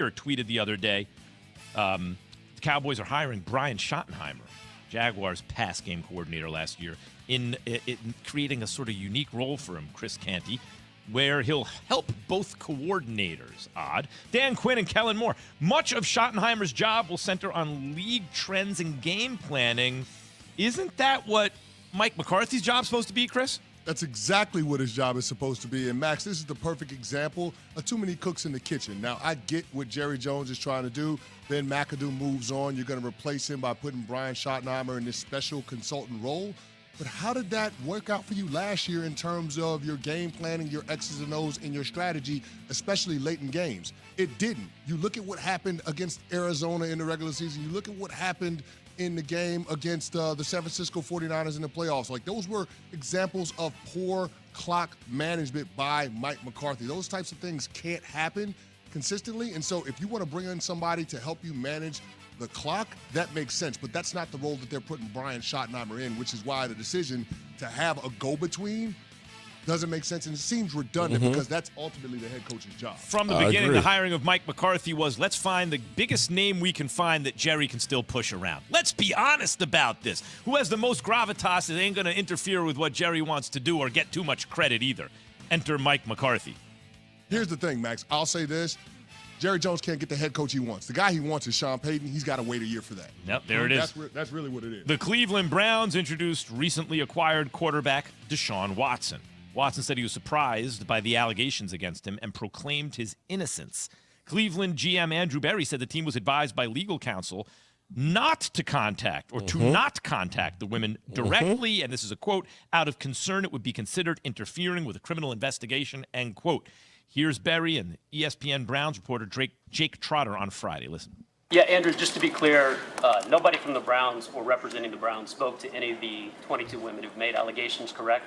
tweeted the other day, the Cowboys are hiring Brian Schottenheimer, Jaguars pass game coordinator last year, in creating a sort of unique role for him, Chris Canty, where he'll help both coordinators. Odd. Dan Quinn and Kellen Moore. Much of Schottenheimer's job will center on league trends and game planning. Isn't that what Mike McCarthy's job's supposed to be, Chris? That's exactly what his job is supposed to be. And, Max, this is the perfect example of too many cooks in the kitchen. Now, I get what Jerry Jones is trying to do. Ben McAdoo moves on. You're going to replace him by putting Brian Schottenheimer in this special consultant role. But how did that work out for you last year in terms of your game planning, your X's and O's, and your strategy, especially late in games? It didn't. You look at what happened against Arizona in the regular season. You look at what happened in the game against the San Francisco 49ers in the playoffs. Like, those were examples of poor clock management by Mike McCarthy. Those types of things can't happen consistently. And so if you want to bring in somebody to help you manage the clock, that makes sense. But that's not the role that they're putting Brian Schottenheimer in, which is why the decision to have a go-between doesn't make sense, and it seems redundant because that's ultimately the head coach's job. From the beginning, the hiring of Mike McCarthy was, let's find the biggest name we can find that Jerry can still push around. Let's be honest about this. Who has the most gravitas that ain't going to interfere with what Jerry wants to do or get too much credit either? Enter Mike McCarthy. Here's the thing, Max. I'll say this. Jerry Jones can't get the head coach he wants. The guy he wants is Sean Payton. He's got to wait a year for that. Yep, there it is. That's really what it is. The Cleveland Browns introduced recently acquired quarterback Deshaun Watson. Watson said he was surprised by the allegations against him and proclaimed his innocence. Cleveland GM Andrew Berry said the team was advised by legal counsel not to contact or to not contact the women directly, and this is a quote, out of concern it would be considered interfering with a criminal investigation, end quote. Here's Berry and ESPN Browns reporter Jake Trotter on Friday. Listen. Yeah, Andrew, just to be clear, nobody from the Browns or representing the Browns spoke to any of the 22 women who've made allegations, correct?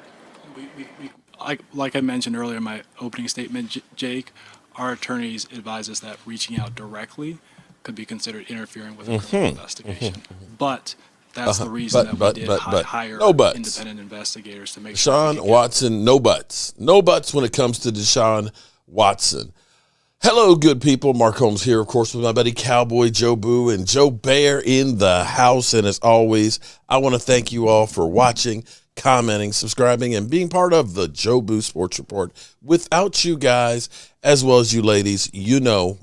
Like I mentioned earlier in my opening statement, Jake, our attorneys advise us that reaching out directly could be considered interfering with a criminal investigation. But that's the reason that we did hire independent investigators to make sure. Deshaun Watson, no buts. No buts when it comes to Deshaun Watson. Hello, good people. Mark Holmes here, of course, with my buddy Cowboy Jobu and Joe Bear in the house. And as always, I want to thank you all for watching, commenting, subscribing, and being part of the Jobu Sports Report. Without you guys, as well as you ladies, you know,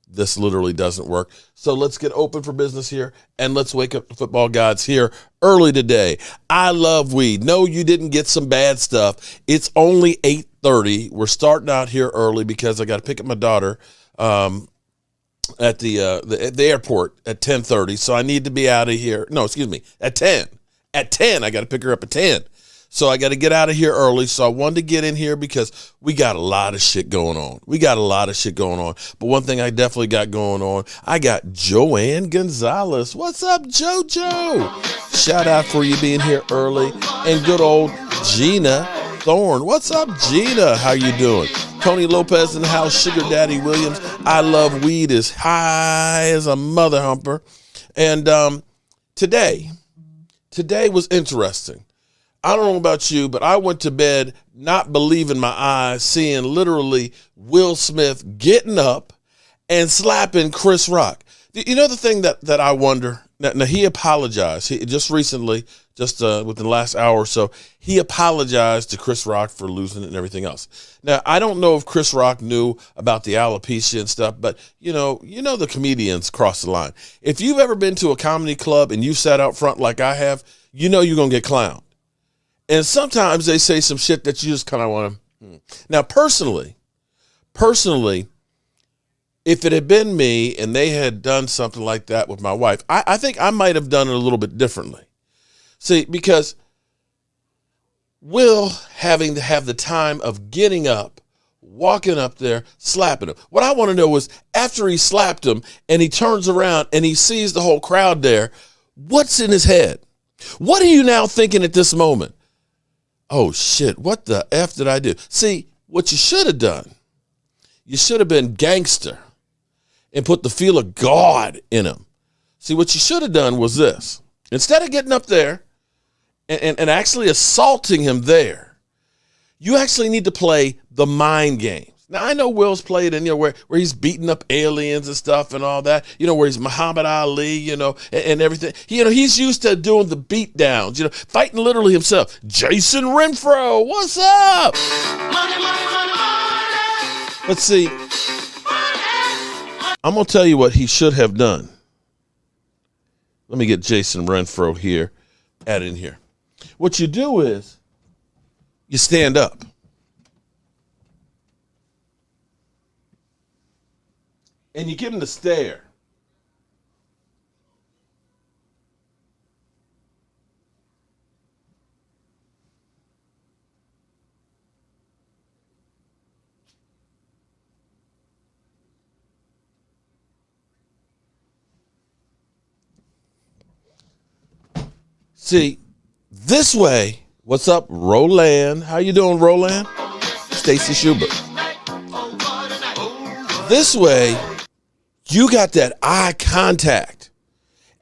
this literally doesn't work. So let's get open for business here, and let's wake up the football gods here early today. I love weed. No, you didn't get some bad stuff. It's only 8:30. We're starting out here early because I got to pick up my daughter at the airport at 10:30. So I need to be out of here. No, excuse me, at 10. At 10, I got to pick her up at 10. So I got to get out of here early. So I wanted to get in here because we got a lot of shit going on. But one thing I definitely got going on, I got Joanne Gonzalez. What's up, JoJo? Shout out for you being here early. And good old Gina Thorne. What's up, Gina? How you doing? Tony Lopez in the house. Sugar Daddy Williams. I love weed as high as a mother humper. And today was interesting. I don't know about you, but I went to bed not believing my eyes, seeing literally Will Smith getting up and slapping Chris Rock. You know the thing that I wonder? Now he apologized. He just recently, within the last hour or so, he apologized to Chris Rock for losing it and everything else. Now, I don't know if Chris Rock knew about the alopecia and stuff, but you know the comedians cross the line. If you've ever been to a comedy club and you sat out front like I have, you know you're going to get clowned. And sometimes they say some shit that you just kind of want to. Now, personally, if it had been me and they had done something like that with my wife, I think I might have done it a little bit differently. See, because Will having to have the time of getting up, walking up there, slapping him. What I want to know is after he slapped him and he turns around and he sees the whole crowd there, what's in his head? What are you now thinking at this moment? Oh, shit, what the F did I do? See, what you should have done, you should have been gangster and put the feel of God in him. See, what you should have done was this. Instead of getting up there and actually assaulting him there, you actually need to play the mind games. Now, I know Will's played in, where he's beating up aliens and stuff and all that, where he's Muhammad Ali, and everything. He's used to doing the beat downs, fighting literally himself. Jason Renfro, what's up? Money, money, money, money. Let's see. I'm going to tell you what he should have done. Let me get Jason Renfro here, add in here. What you do is you stand up. And you give him the stare. See, this way, what's up, Roland? How you doing, Roland? Stacy Schubert. This way, you got that eye contact,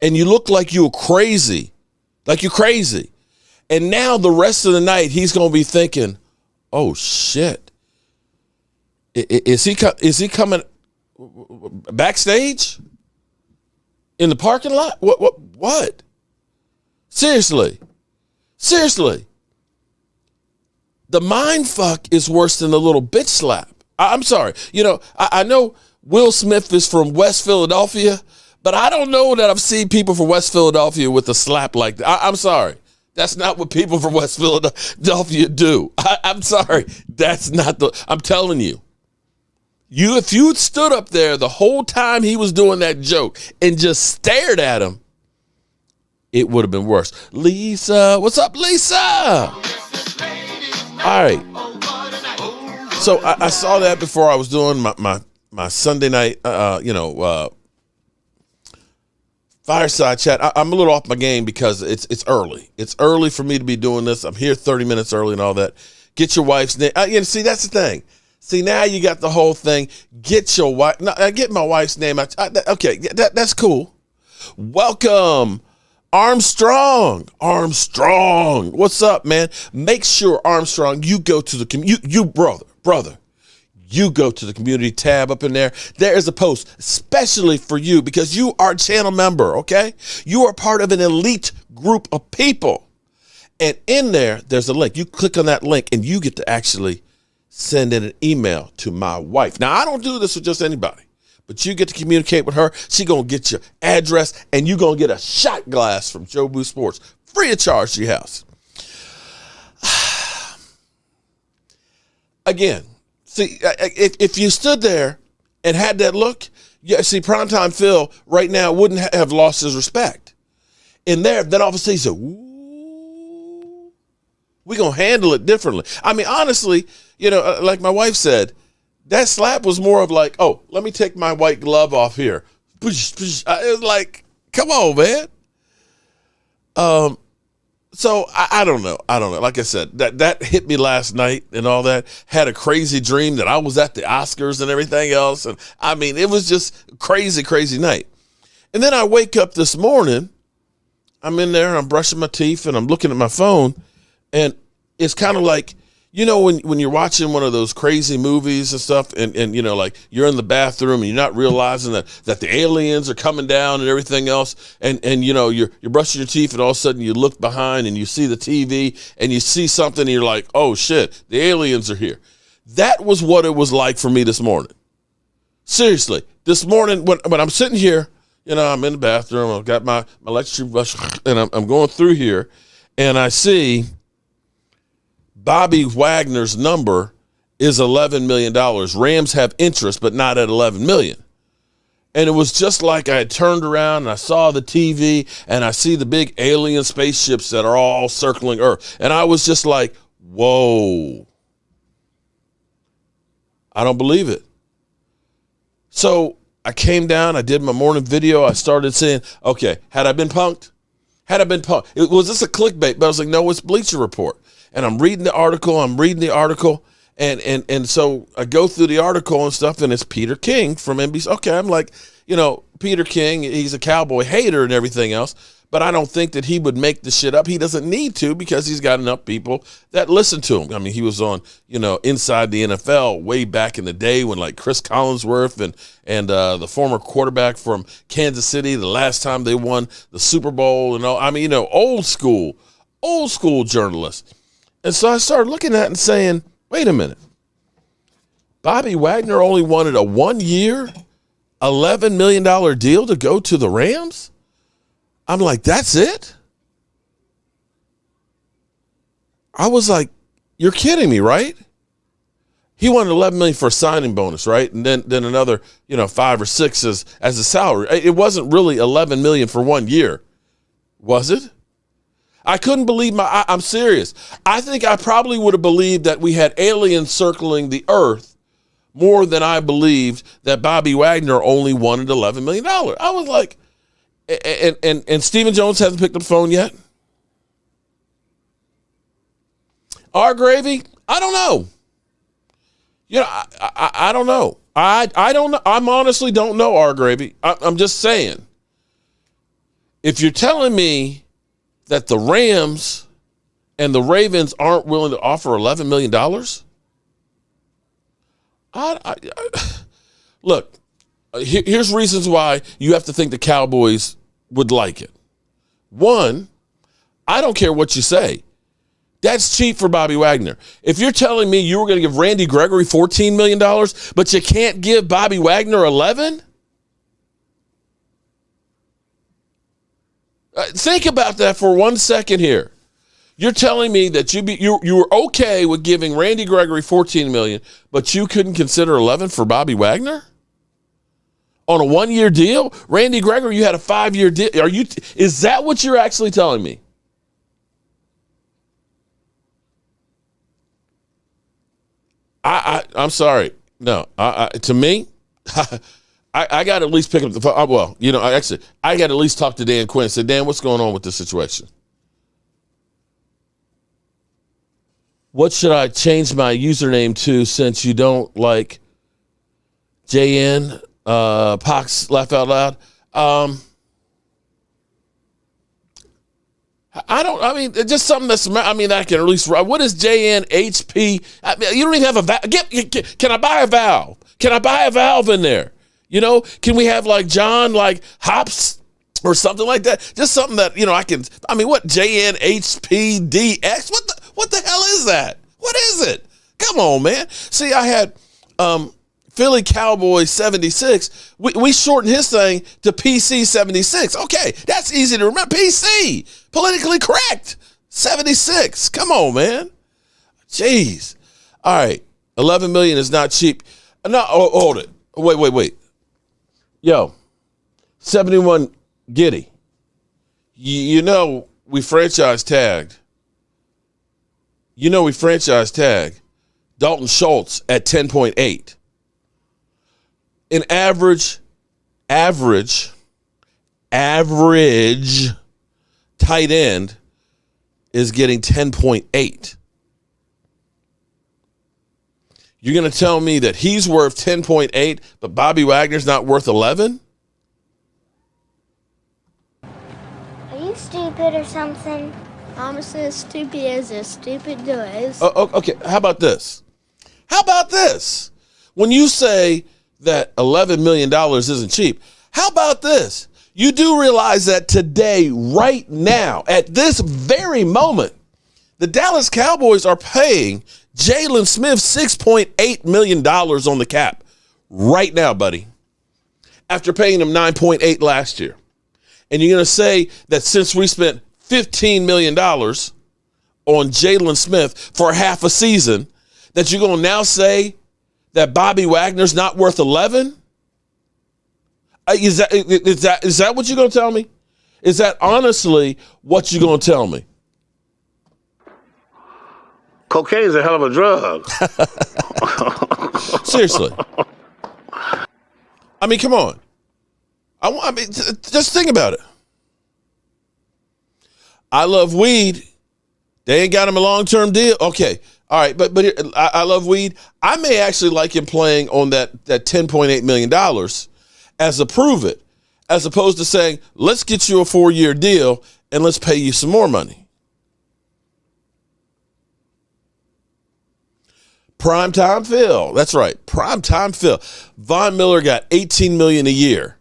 and you look like you're crazy, And now the rest of the night, he's going to be thinking, oh, shit. Is he coming backstage? In the parking lot? What? Seriously. The mind fuck is worse than the little bitch slap. I'm sorry. I know Will Smith is from West Philadelphia, but I don't know that I've seen people from West Philadelphia with a slap like that. I'm sorry. That's not what people from West Philadelphia do. I'm sorry. That's not I'm telling you. If you had stood up there the whole time he was doing that joke and just stared at him, it would have been worse. Lisa, what's up, Lisa? All right. So I saw that before I was doing my Sunday night, fireside chat. I'm a little off my game because it's early. It's early for me to be doing this. I'm here 30 minutes early and all that. Get your wife's name. See, that's the thing. See, now you got the whole thing. Get your wife. No, get my wife's name. Okay, that's cool. Welcome, Armstrong. What's up, man? Make sure, Armstrong, you go to the brother. You go to the community tab up in there. There is a post especially for you because you are a channel member, okay? You are part of an elite group of people. And in there's a link. You click on that link and you get to actually send in an email to my wife. Now, I don't do this with just anybody, but you get to communicate with her. She going to get your address and you going to get a shot glass from Jobu Sports free of charge to your house. Again, see, if you stood there and had that look, see, Primetime Phil right now wouldn't have lost his respect. In there, then all of a sudden he said, ooh, we're going to handle it differently. I mean, honestly, like my wife said, that slap was more of like, oh, let me take my white glove off here. It was like, come on, man. So I don't know. Like I said, that hit me last night and all that. Had a crazy dream that I was at the Oscars and everything else. And I mean, it was just a crazy, crazy night. And then I wake up this morning. I'm in there, I'm brushing my teeth, and I'm looking at my phone. And it's kind of like, when you're watching one of those crazy movies and stuff, and like you're in the bathroom and you're not realizing that the aliens are coming down and everything else, and you're brushing your teeth and all of a sudden you look behind and you see the TV and you see something and you're like, oh shit, the aliens are here. That was what it was like for me this morning. Seriously, this morning when I'm sitting here, I'm in the bathroom, I've got my electric brush, and I'm going through here, and I see Bobby Wagner's number is $11 million. Rams have interest, but not at $11 million. And it was just like I had turned around and I saw the TV and I see the big alien spaceships that are all circling Earth. And I was just like, whoa. I don't believe it. So I came down, I did my morning video. I started saying, okay, had I been punked? Was this a clickbait? But I was like, no, it's Bleacher Report. And I'm reading the article, And so I go through the article and stuff, and it's Peter King from NBC. Okay, I'm like, Peter King, he's a Cowboy hater and everything else, but I don't think that he would make the shit up. He doesn't need to because he's got enough people that listen to him. I mean, he was on, Inside the NFL way back in the day when like Chris Collinsworth and the former quarterback from Kansas City, the last time they won the Super Bowl and all. I mean, old school journalists. And so I started looking at it and saying, wait a minute. Bobby Wagner only wanted a 1-year, $11 million deal to go to the Rams? I'm like, that's it? I was like, you're kidding me, right? He wanted $11 million for a signing bonus, right? And then another, 5 or 6 as a salary. It wasn't really $11 million for 1 year, was it? I couldn't believe I'm serious. I think I probably would have believed that we had aliens circling the earth more than I believed that Bobby Wagner only wanted $11 million. I was like, and Stephen Jones hasn't picked up the phone yet. R. Gravy, I don't know. I don't know. I don't know. I'm honestly don't know, R. Gravy. I'm just saying. If you're telling me that the Rams and the Ravens aren't willing to offer $11 million, look, here's reasons why you have to think the Cowboys would like it. One, I don't care what you say. That's cheap for Bobby Wagner. If you're telling me you were going to give Randy Gregory $14 million, but you can't give Bobby Wagner $11? Think about that for 1 second here. You're telling me that you were okay with giving Randy Gregory $14 million, but you couldn't consider $11 for Bobby Wagner? On a 1-year deal? Randy Gregory, you had a 5-year deal. Is that what you're actually telling me? I'm sorry. No, to me, I got to at least pick up the phone. Well, I got to at least talk to Dan Quinn and say, Dan, what's going on with this situation? What should I change my username to since you don't like JN, Pox, laugh out loud? Just something that I can at least, what is JNHP? You don't even have a valve. Can I buy a valve? Can I buy a valve in there? Can we have like John, like Hops or something like that? Just something that, what JNHPDX? What the hell is that? What is it? Come on, man. See, I had Philly Cowboys 76. We shortened his thing to PC 76. Okay, that's easy to remember. PC, politically correct. 76. Come on, man. Jeez. All right, $11 million is not cheap. No, hold it. Wait. Yo, 71 Giddy. We franchise tagged. We franchise tagged Dalton Schultz at 10.8. An average tight end is getting 10.8. You're going to tell me that he's worth 10.8, but Bobby Wagner's not worth 11? Are you stupid or something? I'm as stupid as a stupid does. Okay, how about this? When you say that $11 million isn't cheap, how about this? You do realize that today, right now, at this very moment, the Dallas Cowboys are paying Jalen Smith $6.8 million on the cap right now, buddy, after paying him $9.8 last year. And you're going to say that since we spent $15 million on Jalen Smith for half a season, that you're going to now say that Bobby Wagner's not worth 11? Is that what you're going to tell me? Is that honestly what you're going to tell me? Cocaine is a hell of a drug. Seriously. I mean, come on. Just think about it. I love weed. They ain't got him a long-term deal. Okay, All right, but I love Weed. I may actually like him playing on that $10.8 million as a prove it, as opposed to saying, let's get you a 4-year deal and let's pay you some more money. Primetime Phil. That's right. Primetime Phil. Von Miller got $18 million a year.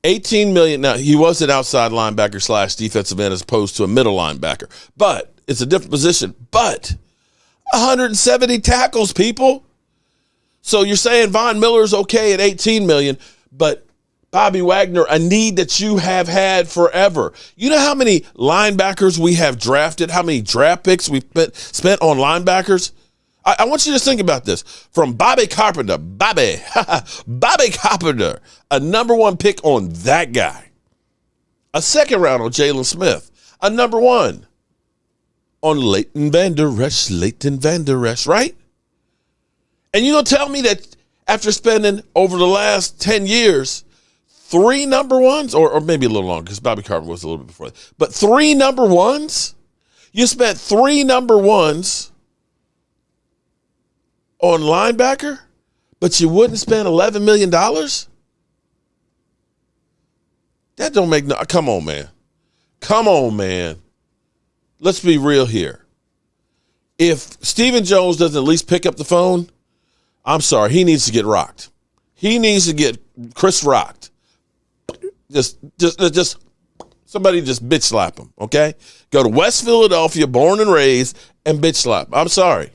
$18 million. Now, he was an outside linebacker / defensive end as opposed to a middle linebacker. But it's a different position. But 170 tackles, people. So you're saying Von Miller's okay at $18 million, but Bobby Wagner, a need that you have had forever. You know how many linebackers we have drafted, how many draft picks we've spent on linebackers? I want you to think about this. From Bobby Carpenter, Bobby Carpenter, a number 1 pick on that guy. A second round on Jalen Smith. A number 1 on Leighton Vander Esch, right? And you're going to tell me that after spending over the last 10 years, 3 number 1s, or maybe a little longer because Bobby Carpenter was a little bit before that, but 3 number 1s? You spent 3 number 1s on linebacker, but you wouldn't spend $11 million? That don't make no. Come on, man. Let's be real here. If Stephen Jones doesn't at least pick up the phone, I'm sorry, he needs to get rocked. He needs to get Chris rocked. Just somebody just bitch slap him, okay? Go to West Philadelphia, born and raised, and bitch slap. I'm sorry.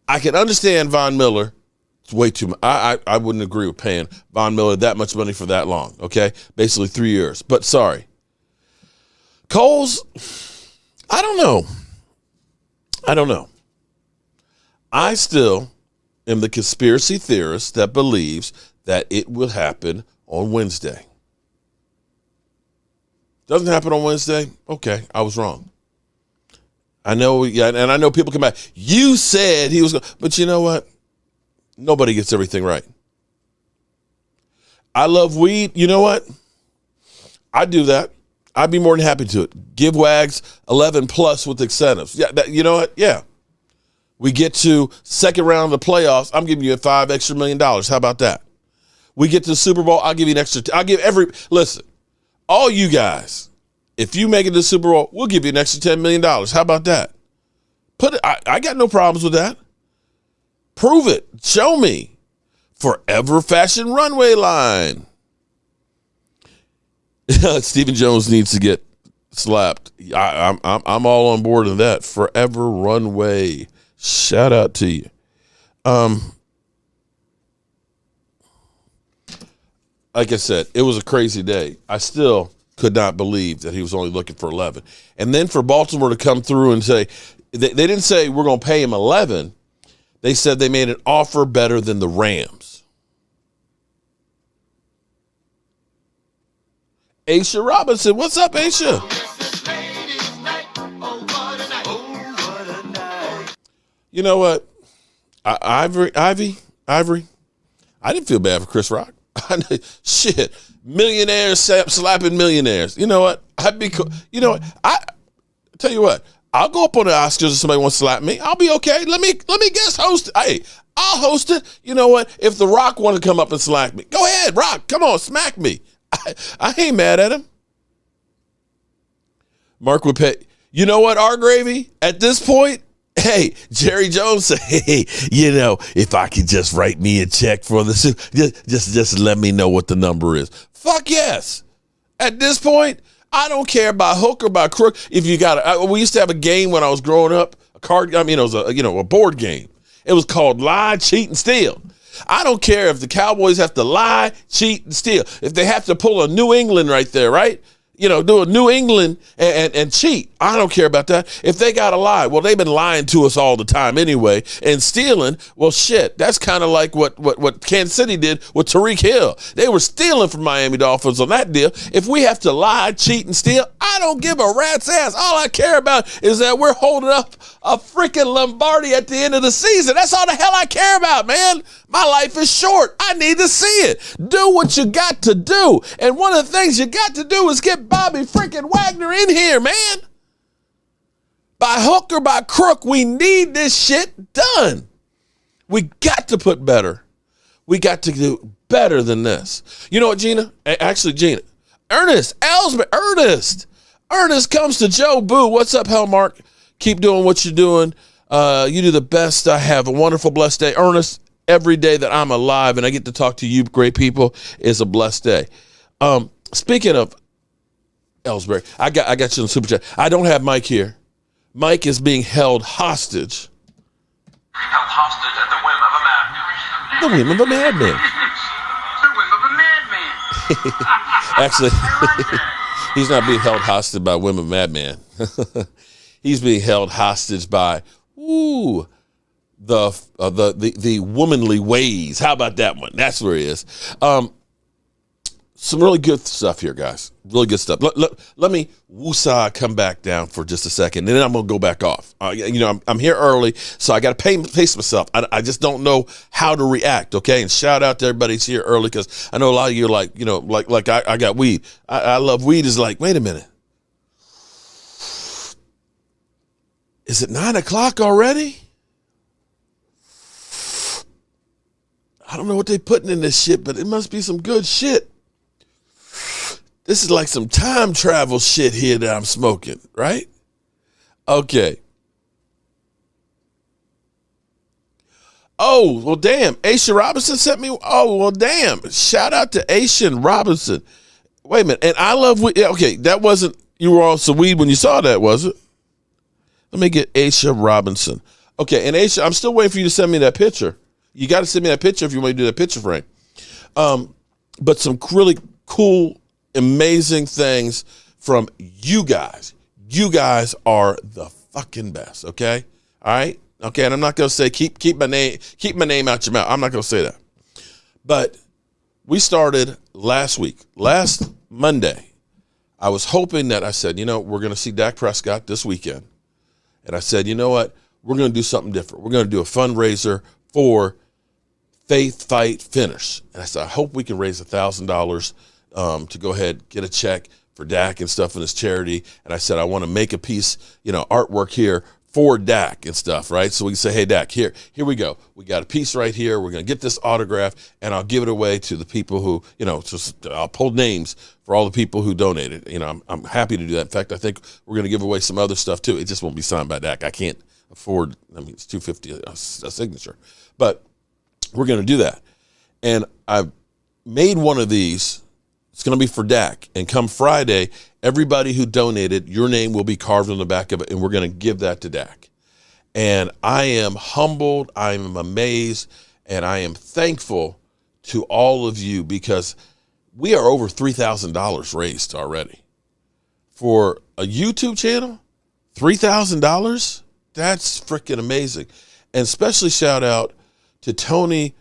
I can understand Von Miller. It's way too much. I wouldn't agree with paying Von Miller that much money for that long, okay? Basically 3 years. But sorry. Coles, I don't know. I still am the conspiracy theorist that believes that it will happen on Wednesday. Doesn't happen on Wednesday? Okay, I was wrong. I know, yeah, and I know people come back. You said he was going to, but you know what? Nobody gets everything right. I love weed. You know what? I'd do that. I'd be more than happy to it. Give Wags 11 plus with incentives. Yeah, you know what? Yeah. We get to second round of the playoffs. I'm giving you a $5 extra million. How about that? We get to the Super Bowl. I'll give you an extra. Listen, all you guys, if you make it to the Super Bowl, we'll give you an extra $10 million. How about that? I got no problems with that. Prove it. Show me. Forever Fashion Runway line. Stephen Jones needs to get slapped. I'm all on board with that. Forever Runway. Shout out to you. Like I said, it was a crazy day. I still could not believe that he was only looking for 11. And then for Baltimore to come through and say, they didn't say we're going to pay him 11. They said they made an offer better than the Rams. Aisha Robinson, what's up, Aisha? You know what? Ivory, I didn't feel bad for Chris Rock. Shit, millionaires slapping millionaires. You know what? You know what? I tell you what. I'll go up on the Oscars if somebody wants to slap me. I'll be okay. Let me guest host it. Hey, I'll host it. You know what? If The Rock want to come up and slack me, go ahead, Rock. Come on, smack me. I ain't mad at him. Mark would pay. You know what, R. Gravy? At this point, hey, Jerry Jones said, hey, you know, if I could just write me a check for the just let me know what the number is. Fuck yes. At this point, I don't care about hook or by crook. If you got we used to have a game when I was growing up, it was a board game. It was called Lie, Cheat, and Steal. I don't care if the Cowboys have to lie, cheat, and steal. If they have to pull a New England right there, right? You know, do a New England and cheat. I don't care about that. If they got to lie, well, they've been lying to us all the time anyway. And stealing, well, shit, that's kind of like what Kansas City did with Tyreek Hill. They were stealing from Miami Dolphins on that deal. If we have to lie, cheat, and steal, I don't give a rat's ass. All I care about is that we're holding up a freaking Lombardi at the end of the season. That's all the hell I care about, man. My life is short. I need to see it. Do what you got to do. And one of the things you got to do is get Bobby freaking Wagner in here, man. By hook or by crook, we need this shit done. We got to put better. We got to do better than this. You know what, Gina? Actually, Gina. Ernest, Ellsbury, Ernest comes to Jobu. What's up, Hellmark? Keep doing what you're doing. You do the best. I have a wonderful, blessed day. Ernest, every day that I'm alive and I get to talk to you great people is a blessed day. Speaking of Ellsbury, I got you in the super chat. I don't have Mike here. Mike is being held hostage. Held hostage at the whim of a madman. The whim of a madman. The whim of a madman. Actually, he's not being held hostage by whim of a madman. He's being held hostage by the womanly ways. How about that one? That's where he is. Some really good stuff here, guys. Really good stuff. Let me woosah come back down for just a second, and then I'm going to go back off. I'm here early, so I got to pace myself. I just don't know how to react, okay? And shout out to everybody who's here early because I know a lot of you are like, like I got weed. I love weed is like, wait a minute. Is it 9 o'clock already? I don't know what they're putting in this shit, but it must be some good shit. This is like some time travel shit here that I'm smoking, right? Okay. Oh, well, damn. Aisha Robinson sent me. Oh, well, damn. Shout out to Aisha Robinson. Wait a minute. And I love weed. Okay, that wasn't, you were on some weed when you saw that, was it? Let me get Aisha Robinson. Okay, and Aisha, I'm still waiting for you to send me that picture. You got to send me that picture if you want to do that picture frame. But some really cool, amazing things from you guys. You guys are the fucking best, okay? All right? Okay, and I'm not going to say keep my name out your mouth. I'm not going to say that. But we started last Monday. I was hoping that I said, we're going to see Dak Prescott this weekend. And I said, you know what? We're going to do something different. We're going to do a fundraiser for Faith Fight Finish. And I said, I hope we can raise $1,000 to go ahead, get a check for Dak and stuff in his charity. And I said, I want to make a piece, artwork here for Dak and stuff, right? So we can say, hey, Dak, here we go. We got a piece right here. We're going to get this autograph, and I'll give it away to the people who, I'll pull names for all the people who donated. I'm happy to do that. In fact, I think we're going to give away some other stuff, too. It just won't be signed by Dak. I can't afford, it's $250 a signature. But we're going to do that. And I've made one of these. It's going to be for Dak. And come Friday, everybody who donated, your name will be carved on the back of it, and we're going to give that to Dak. And I am humbled, I am amazed, and I am thankful to all of you because we are over $3,000 raised already. For a YouTube channel, $3,000? That's freaking amazing. And especially shout out to Tony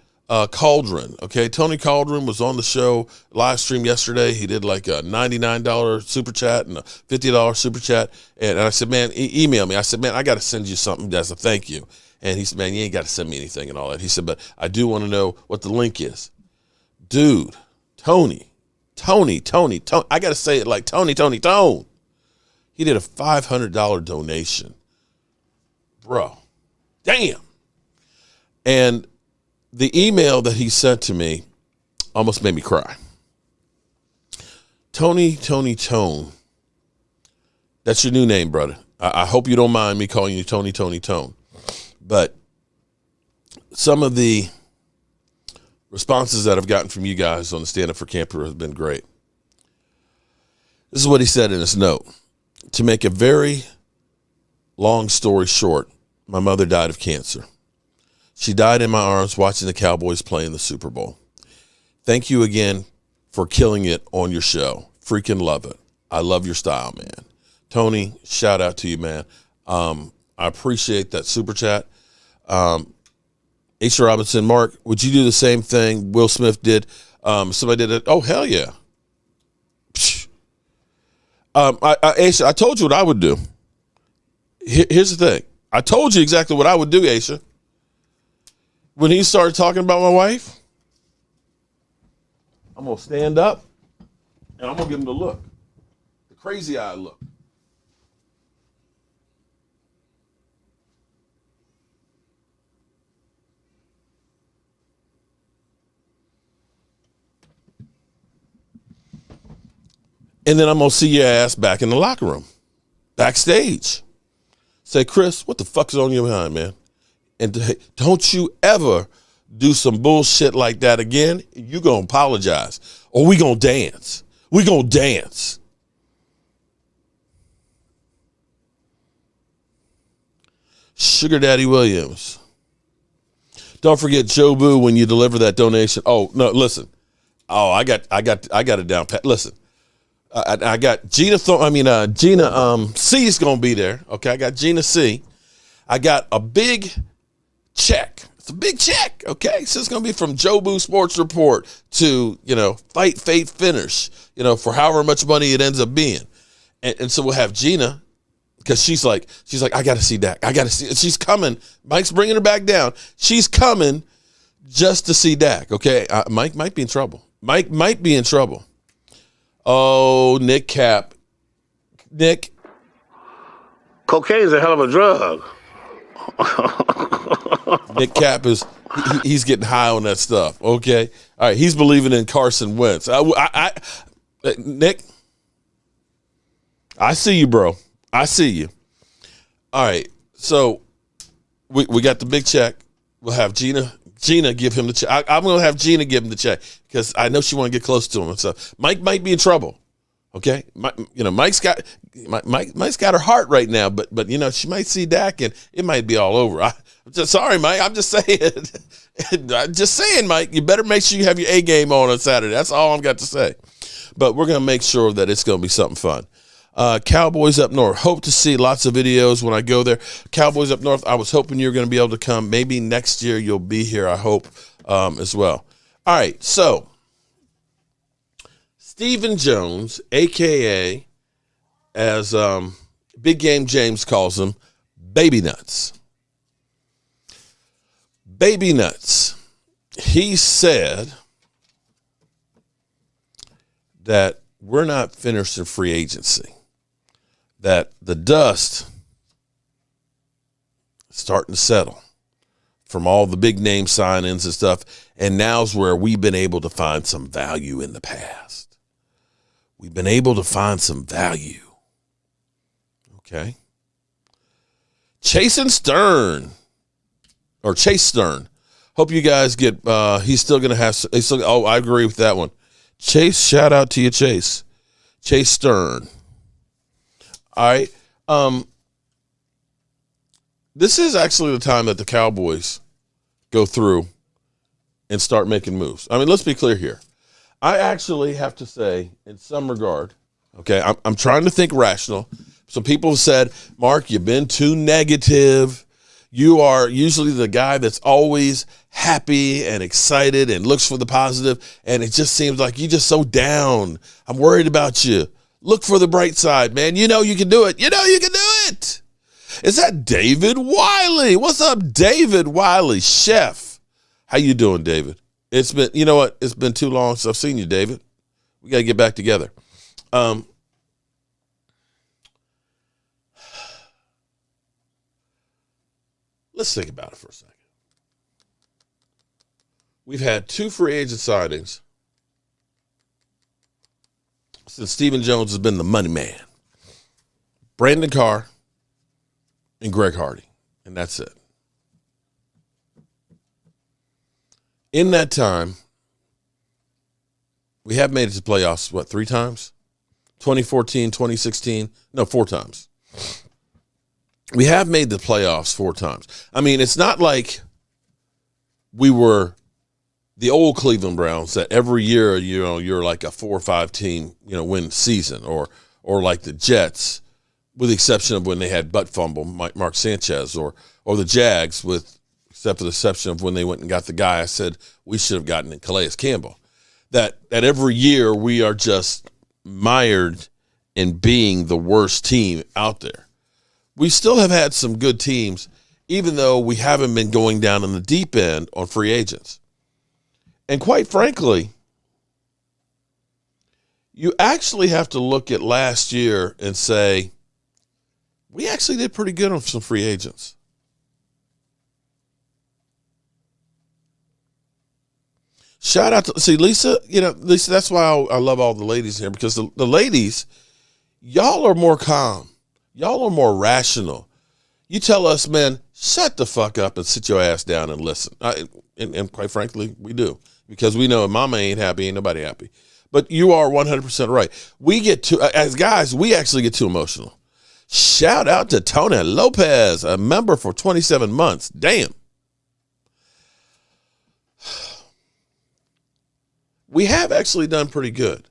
Cauldron, okay? Tony Cauldron was on the show live stream yesterday. He did like a $99 super chat and a $50 super chat. And I said, man, email me. I said, man, I got to send you something as a thank you. And he said, man, you ain't got to send me anything and all that. He said, but I do want to know what the link is. Dude, Tony. I got to say it like Tony. He did a $500 donation. Bro, damn. And the email that he sent to me almost made me cry. Tony. That's your new name, brother. I hope you don't mind me calling you Tony. But some of the responses that I've gotten from you guys on the Stand Up for Camper have been great. This is what he said in his note. To make a very long story short, my mother died of cancer. She died in my arms watching the Cowboys play in the Super Bowl. Thank you again for killing it on your show. Freaking love it. I love your style, man. Tony, shout out to you, man. I appreciate that super chat. Aisha Robinson, Mark, would you do the same thing Will Smith did? Somebody did it. Oh, hell yeah. Aisha, I told you what I would do. Here's the thing. I told you exactly what I would do, Aisha. When he started talking about my wife, I'm going to stand up and I'm going to give him the look. The crazy eye look. And then I'm going to see your ass back in the locker room, backstage. Say, Chris, what the fuck is on your mind, man? And don't you ever do some bullshit like that again. You going to apologize. Or we going to dance. We going to dance. Sugar Daddy Williams. Don't forget Jobu when you deliver that donation. Oh, no, listen. Oh, I got it down pat. Listen. I got Gina C is going to be there. Okay, I got Gina C. I got a big check. It's a big check, okay? So it's going to be from Jobu Sports Report to, Fight, Fate, Finish, for however much money it ends up being. And so we'll have Gina, because she's like, I got to see Dak. I got to see. She's coming. Mike's bringing her back down. She's coming just to see Dak, okay? Mike might be in trouble. Mike might be in trouble. Oh, Nick Cap. Nick. Cocaine's a hell of a drug. Nick Cap he's getting high on that stuff, okay? All right, he's believing in Carson Wentz. Nick, I see you, bro. I see you. All right, so we got the big check. We'll have Gina give him the check. I'm going to have Gina give him the check because I know she want to get close to him. So Mike might be in trouble. Okay, Mike's got her heart right now, but she might see Dak and it might be all over. I'm just sorry, Mike. I'm just saying. I'm just saying, Mike. You better make sure you have your A game on Saturday. That's all I've got to say. But we're gonna make sure that it's gonna be something fun. Cowboys up north. Hope to see lots of videos when I go there. Cowboys up north. I was hoping you were going to be able to come. Maybe next year you'll be here, I hope, as well. All right, so Stephen Jones, a.k.a., as Big Game James calls him, Baby Nuts. Baby Nuts. He said that we're not finished in free agency. That the dust is starting to settle from all the big name sign-ins and stuff, and now's where we've been able to find some value in the past. We've been able to find some value. Okay. Chase Stern. Hope you guys get, he's still going to have, I agree with that one. Chase, shout out to you, Chase. Chase Stern. All right. This is actually the time that the Cowboys go through and start making moves. I mean, let's be clear here. I actually have to say, in some regard, okay, I'm trying to think rational. Some people have said, Mark, you've been too negative. You are usually the guy that's always happy and excited and looks for the positive, and it just seems like you're just so down. I'm worried about you. Look for the bright side, man. You know you can do it. You know you can do it. Is that David Wiley? What's up, David Wiley, chef? How you doing, David? It's been, you know what? It's been too long since I've seen you, David. We got to get back together. Let's think about it for a second. We've had 2 free agent signings since Stephen Jones has been the money man. Brandon Carr and Greg Hardy, and that's it. In that time, we have made it to playoffs, 3 times? 2014, 2016? No, 4 times. We have made the playoffs 4 times. I mean, it's not like we were the old Cleveland Browns that every year, you're like a 4 or 5 team, win season, or like the Jets, with the exception of when they had butt fumble, Mark Sanchez, or the Jags, except for the exception of when they went and got the guy I said we should have gotten in Calais Campbell. That every year we are just mired in being the worst team out there. We still have had some good teams, even though we haven't been going down in the deep end on free agents. And quite frankly, you actually have to look at last year and say, we actually did pretty good on some free agents. Shout out to, see, Lisa, Lisa, that's why I love all the ladies here, because the ladies, y'all are more calm. Y'all are more rational. You tell us, man, shut the fuck up and sit your ass down and listen. And quite frankly, we do. Because we know if mama ain't happy, ain't nobody happy. But you are 100% right. We get too, as guys, we actually get too emotional. Shout out to Tony Lopez, a member for 27 months. Damn. We have actually done pretty good.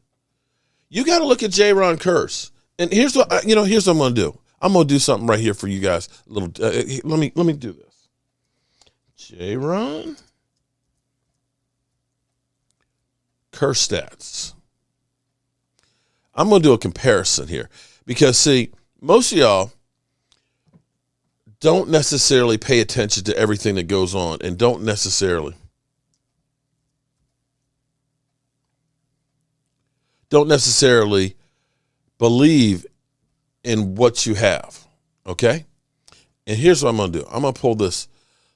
You got to look at J-Ron Curse. And here's what here's what I'm going to do. I'm going to do something right here for you guys. Let me do this. J-Ron Curse stats. I'm going to do a comparison here because, see, most of y'all don't necessarily pay attention to everything that goes on and don't necessarily believe in what you have, okay? And here's what I'm going to do. I'm going to pull this.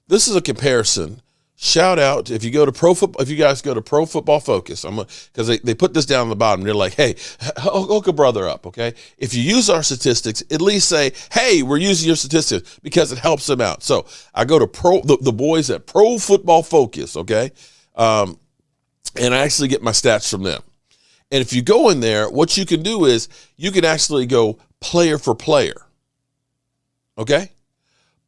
This is a comparison. Shout out if you go to if you guys go to Pro Football Focus, because they put this down on the bottom. They're like, hey, hook a brother up, okay? If you use our statistics, at least say, hey, we're using your statistics because it helps them out. So I go to the boys at Pro Football Focus, okay? And I actually get my stats from them. And if you go in there, what you can do is you can actually go player for player, okay?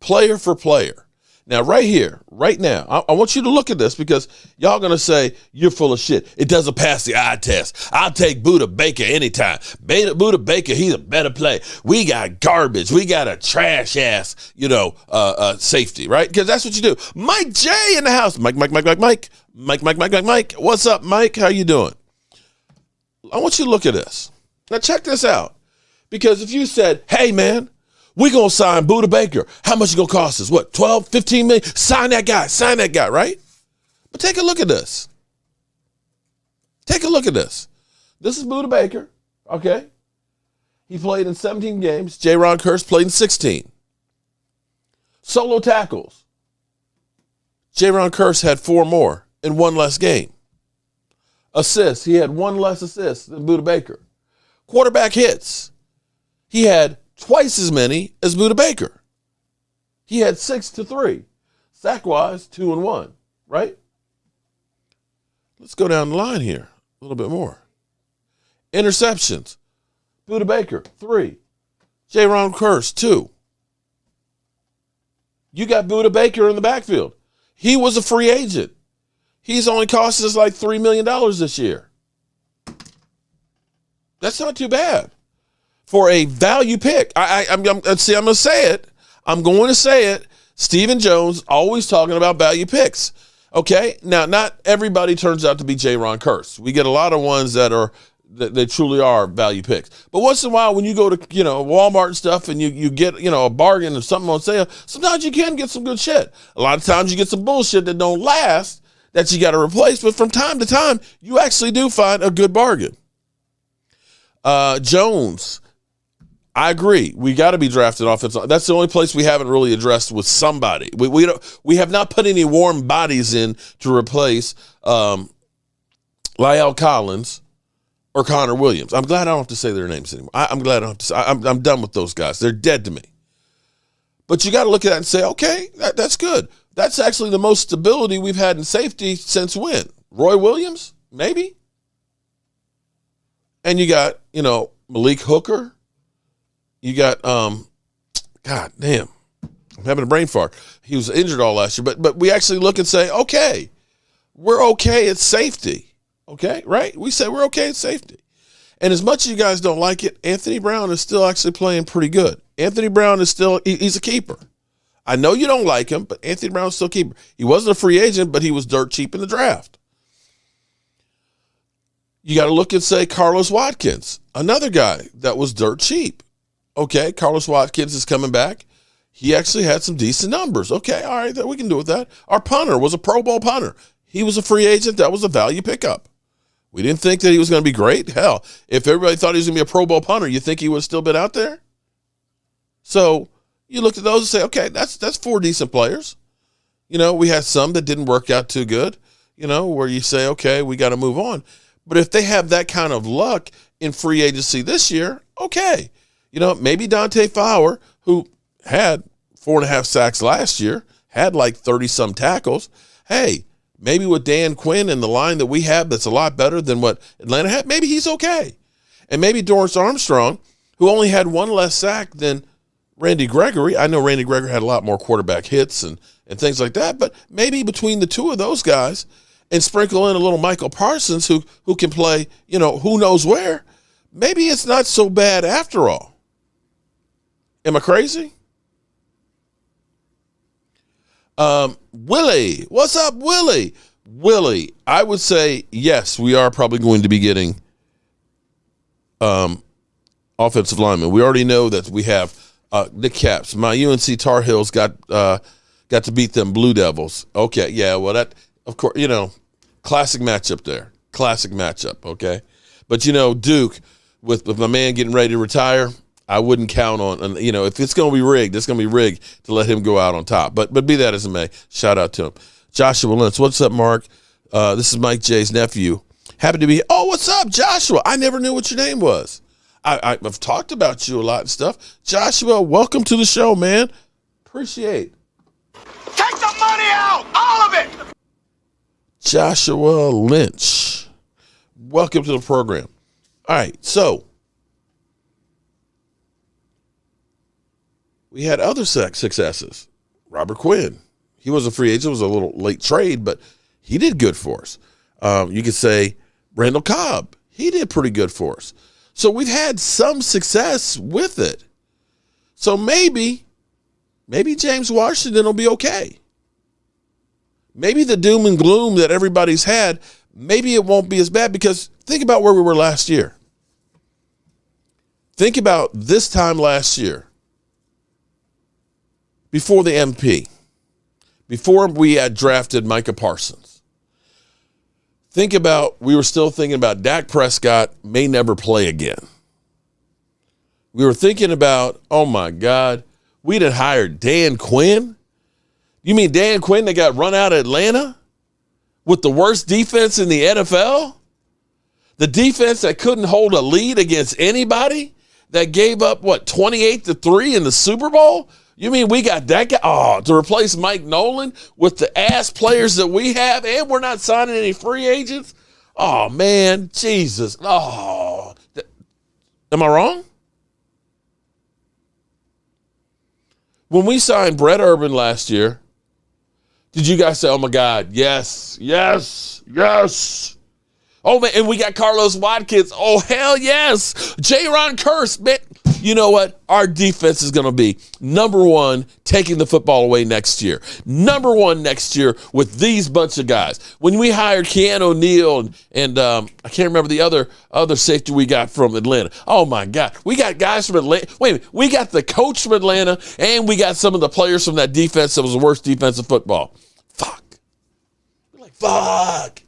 Player for player. Now, right here, right now, I want you to look at this because y'all going to say, you're full of shit. It doesn't pass the eye test. I'll take Buda Baker anytime. Buda Baker, he's a better play. We got garbage. We got a trash-ass, safety, right? Because that's what you do. Mike J in the house. Mike. What's up, Mike? How you doing? I want you to look at this. Now, check this out. Because if you said, hey, man, we're going to sign Buda Baker. How much it going to cost us? What, 12, 15 million? Sign that guy, right? But take a look at this. Take a look at this. This is Buda Baker, okay? He played in 17 games. J-Ron Curse played in 16. Solo tackles. J-Ron Curse had 4 more in 1 less game. Assists. He had 1 less assist than Buda Baker. Quarterback hits. He had twice as many as Buda Baker. He had 6 to 3. Sack-wise, 2 and 1, right? Let's go down the line here a little bit more. Interceptions. Buda Baker, 3. J-Ron Curse, 2. You got Buda Baker in the backfield. He was a free agent. He's only cost us like $3 million this year. That's not too bad for a value pick. I'm going to say it. I'm going to say it. Stephen Jones always talking about value picks. Okay, now not everybody turns out to be J-Ron Curse. We get a lot of ones that they truly are value picks. But once in a while, when you go to Walmart and stuff, and you get a bargain or something on sale, sometimes you can get some good shit. A lot of times you get some bullshit that don't last that you got to replace. But from time to time, you actually do find a good bargain. Jones, I agree. We got to be drafted offensive. That's the only place we haven't really addressed with somebody. We have not put any warm bodies in to replace La'el Collins or Connor Williams. I'm glad I don't have to say their names anymore. I'm glad I don't have to say. I'm done with those guys. They're dead to me. But you got to look at that and say, okay, that's good. That's actually the most stability we've had in safety since when? Roy Williams, maybe? And you got, Malik Hooker. You got, God damn, I'm having a brain fart. He was injured all last year. But we actually look and say, okay, we're okay at safety. Okay, right? We say we're okay at safety. And as much as you guys don't like it, Anthony Brown is still actually playing pretty good. Anthony Brown is still, he's a keeper. I know you don't like him, but Anthony Brown's still a keeper. He wasn't a free agent, but he was dirt cheap in the draft. You got to look and say Carlos Watkins, another guy that was dirt cheap. Okay, Carlos Watkins is coming back. He actually had some decent numbers. Okay, all right, we can do with that. Our punter was a Pro Bowl punter. He was a free agent. That was a value pickup. We didn't think that he was going to be great. Hell, if everybody thought he was going to be a Pro Bowl punter, you think he would have still been out there? So you look at those and say, okay, that's 4 decent players. We had some that didn't work out too good. where you say, okay, we got to move on. But if they have that kind of luck in free agency this year, okay. Maybe Dante Fowler, who had 4.5 sacks last year, had like 30-some tackles. Hey, maybe with Dan Quinn and the line that we have that's a lot better than what Atlanta had, maybe he's okay. And maybe Dorrance Armstrong, who only had 1 less sack than Randy Gregory. I know Randy Gregory had a lot more quarterback hits and things like that, but maybe between the two of those guys and sprinkle in a little Michael Parsons who can play, who knows where, maybe it's not so bad after all. Am I crazy? Willie, what's up, Willie? Willie, I would say yes, we are probably going to be getting offensive linemen. We already know that we have Nick Caps. My UNC Tar Heels got to beat them Blue Devils. Okay, yeah, well, that, of course, classic matchup there. Classic matchup, okay? But, Duke, with my man getting ready to retire, I wouldn't count on, if it's going to be rigged, it's going to be rigged to let him go out on top. But be that as it may, shout out to him. Joshua Lynch, what's up, Mark? This is Mike J's nephew. Happy to be, what's up, Joshua? I never knew what your name was. I've talked about you a lot and stuff. Joshua, welcome to the show, man. Appreciate. Take the money out! All of it! Joshua Lynch, welcome to the program. All right, so we had other successes. Robert Quinn, he was a free agent. It was a little late trade, but he did good for us. You could say Randall Cobb, he did pretty good for us. So we've had some success with it. So maybe James Washington will be okay. Maybe the doom and gloom that everybody's had, maybe it won't be as bad, because think about where we were last year. Think about this time last year, before the MP, before we had drafted Micah Parsons. Think about, we were still thinking about Dak Prescott may never play again. We were thinking about, oh my God, we'd have hired Dan Quinn. You mean Dan Quinn that got run out of Atlanta with the worst defense in the NFL? The defense that couldn't hold a lead against anybody, that gave up, 28-3 in the Super Bowl? You mean we got that guy to replace Mike Nolan with the ass players that we have, and we're not signing any free agents? Oh, man, Jesus. Oh, am I wrong? When we signed Brett Urban last year, did you guys say, oh, my God, yes, yes, yes? Oh, man, and we got Carlos Watkins. Oh, hell yes. J-Ron Curse, man. You know what? Our defense is going to be number one, taking the football away next year. Number one next year with these bunch of guys. When we hired Keanu Neal and I can't remember the other safety we got from Atlanta. Oh, my God. We got guys from Atlanta. Wait a minute. We got the coach from Atlanta, and we got some of the players from that defense that was the worst defense of football. Fuck. We're like, fuck.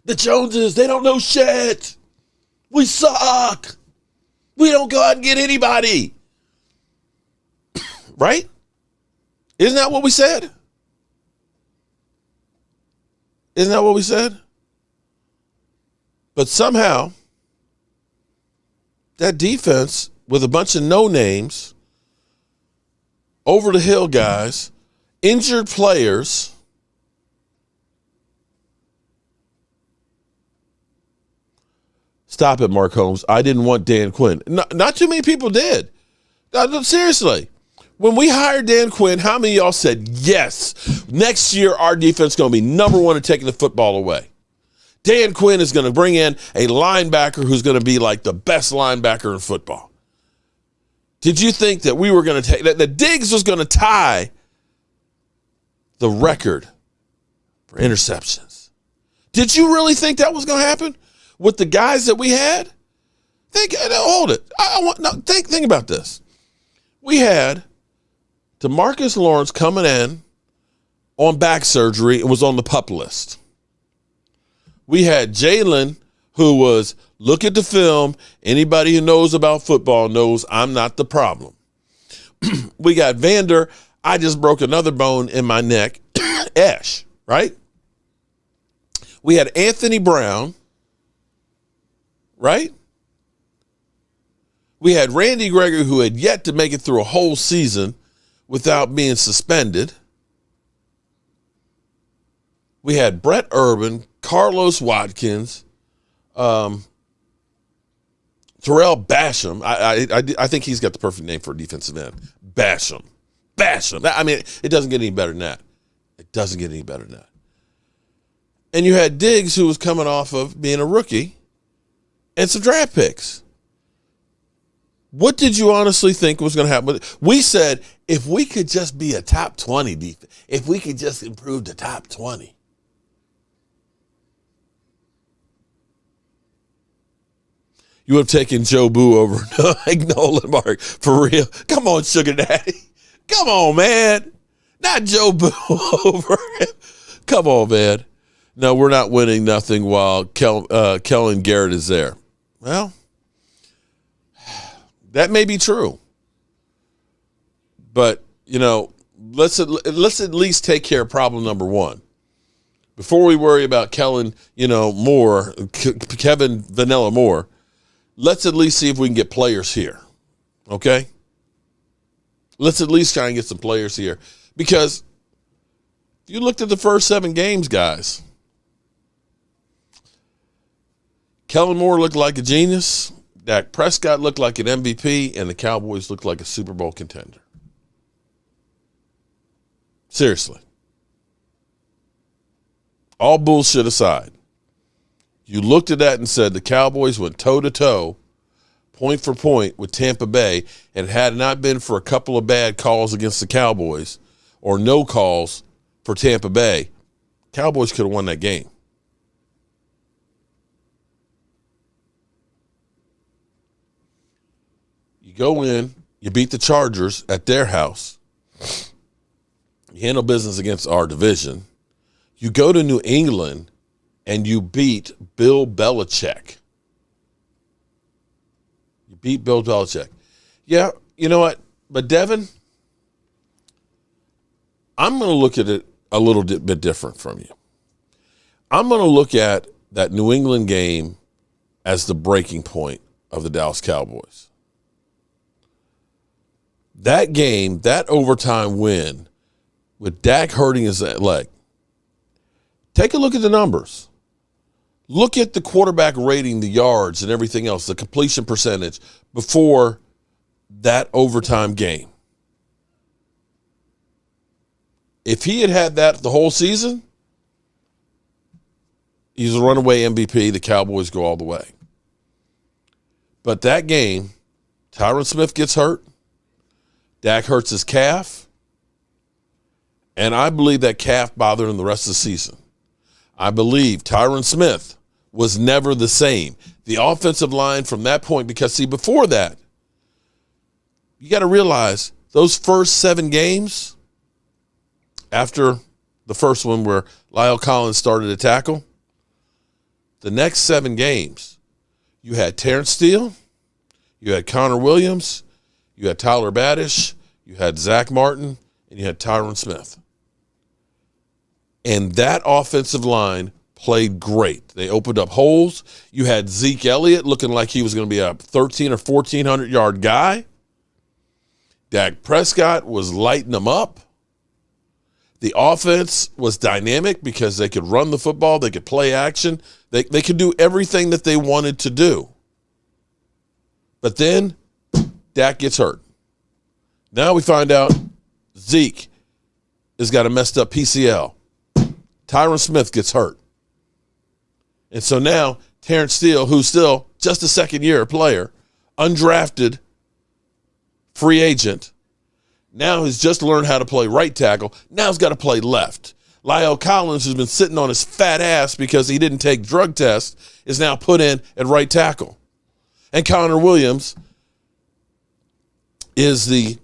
The Joneses, they don't know shit. We suck. We don't go out and get anybody. Right? Isn't that what we said? Isn't that what we said? But somehow, that defense with a bunch of no-names, over-the-hill guys, injured players, stop it, Mark Holmes. I didn't want Dan Quinn. Not too many people did. No, seriously. When we hired Dan Quinn, how many of y'all said, yes, next year our defense is going to be number one in taking the football away? Dan Quinn is going to bring in a linebacker who's going to be like the best linebacker in football. Did you think that we were going to take that Diggs was going to tie the record for interceptions? Did you really think that was going to happen with the guys that we had? Hold it. Think about this. We had DeMarcus Lawrence coming in on back surgery and was on the PUP list. We had Jalen, who was, look at the film. Anybody who knows about football knows I'm not the problem. We got Vander. I just broke another bone in my neck. Ash, right? We had Anthony Brown, right? We had Randy Gregory, who had yet to make it through a whole season without being suspended. We had Brett Urban, Carlos Watkins, Terrell Basham. I think he's got the perfect name for a defensive end. Basham. I mean, it doesn't get any better than that. It doesn't get any better than that. And you had Diggs, who was coming off of being a rookie, and some draft picks. What did you honestly think was going to happen? We said, if we could just be a top 20 defense, if we could just improve the top 20. You would have taken Jobu over Nolan Mark. For real. Come on, Sugar Daddy. Come on, man. Not Jobu over him. Come on, man. No, we're not winning nothing while Kellen Garrett is there. Well, that may be true. But, let's at least take care of problem number one. Before we worry about Kellen, Moore, Kevin Vanilla Moore, let's at least see if we can get players here. Okay? Let's at least try and get some players here. Because if you looked at the first 7 games, guys, Kellen Moore looked like a genius. Dak Prescott looked like an MVP, and the Cowboys looked like a Super Bowl contender. Seriously. All bullshit aside, you looked at that and said the Cowboys went toe-to-toe, point for point with Tampa Bay, and had it not been for a couple of bad calls against the Cowboys or no calls for Tampa Bay, Cowboys could have won that game. You go in, you beat the Chargers at their house. You handle business against our division. You go to New England and you beat Bill Belichick. You beat Bill Belichick. Yeah, you know what? But Devin, I'm going to look at it a little bit different from you. I'm going to look at that New England game as the breaking point of the Dallas Cowboys. That game, that overtime win, with Dak hurting his leg, take a look at the numbers. Look at the quarterback rating, the yards, and everything else, the completion percentage before that overtime game. If he had had that the whole season, he's a runaway MVP. The Cowboys go all the way. But that game, Tyron Smith gets hurt. Dak hurts his calf. And I believe that calf bothered him the rest of the season. I believe Tyron Smith was never the same. The offensive line from that point, because, see, before that, you got to realize those first 7 games, after the first one where Lyle Collins started to tackle, the next 7 games, you had Terrence Steele, you had Connor Williams, you had Tyler Badish, you had Zach Martin, and you had Tyron Smith. And that offensive line played great. They opened up holes. You had Zeke Elliott looking like he was going to be a 1,300 or 1,400-yard guy. Dak Prescott was lighting them up. The offense was dynamic because they could run the football. They could play action. They could do everything that they wanted to do. But then Dak gets hurt. Now we find out Zeke has got a messed up PCL. Tyron Smith gets hurt. And so now Terrence Steele, who's still just a second-year player, undrafted, free agent, now has just learned how to play right tackle. Now he's got to play left. Lyle Collins, who's been sitting on his fat ass because he didn't take drug tests, is now put in at right tackle. And Connor Williams is the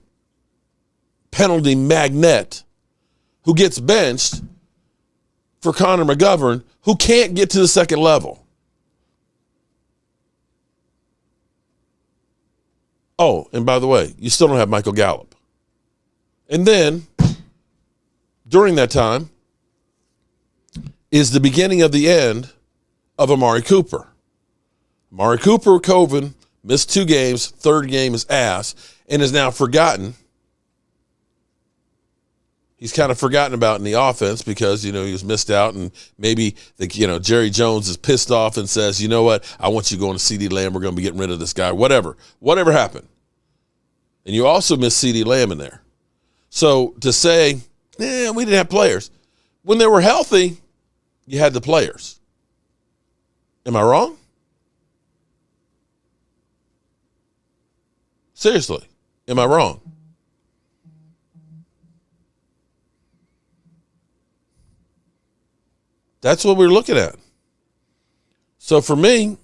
penalty magnet who gets benched for Connor McGovern, who can't get to the second level. Oh, and by the way, you still don't have Michael Gallup. And then, during that time, is the beginning of the end of Amari Cooper. Amari Cooper, COVID, missed 2 games, third game is ass, and is now forgotten. He's kind of forgotten about in the offense because, he was missed out, and maybe Jerry Jones is pissed off and says, you know what, I want you going to CeeDee Lamb. We're going to be getting rid of this guy. Whatever happened. And you also missed CeeDee Lamb in there. So to say, we didn't have players. When they were healthy, you had the players. Am I wrong? Seriously, am I wrong? That's what we're looking at. So for me,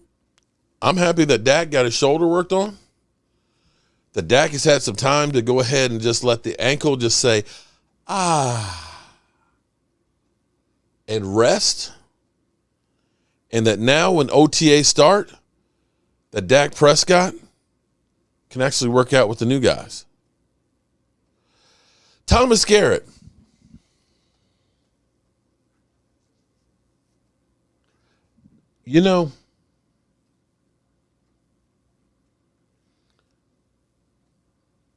I'm happy that Dak got his shoulder worked on. That Dak has had some time to go ahead and just let the ankle just say, and rest. And that now when OTA start, that Dak Prescott can actually work out with the new guys. Thomas Garrett.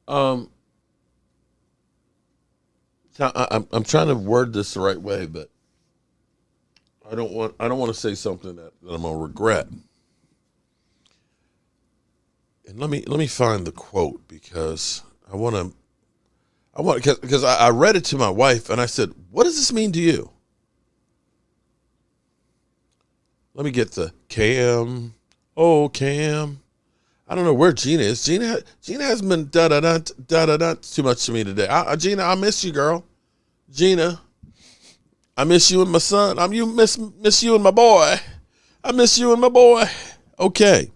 I'm trying to word this the right way, but I don't want to say something that I'm gonna regret. And let me find the quote because because I read it to my wife and I said, "What does this mean to you?" Let me get the Cam. Oh, Cam. I don't know where Gina is. Gina hasn't been da-da-da too much to me today. Gina, I miss you, girl. Gina, I miss you and my son. Miss you and my boy. I miss you and my boy. Okay.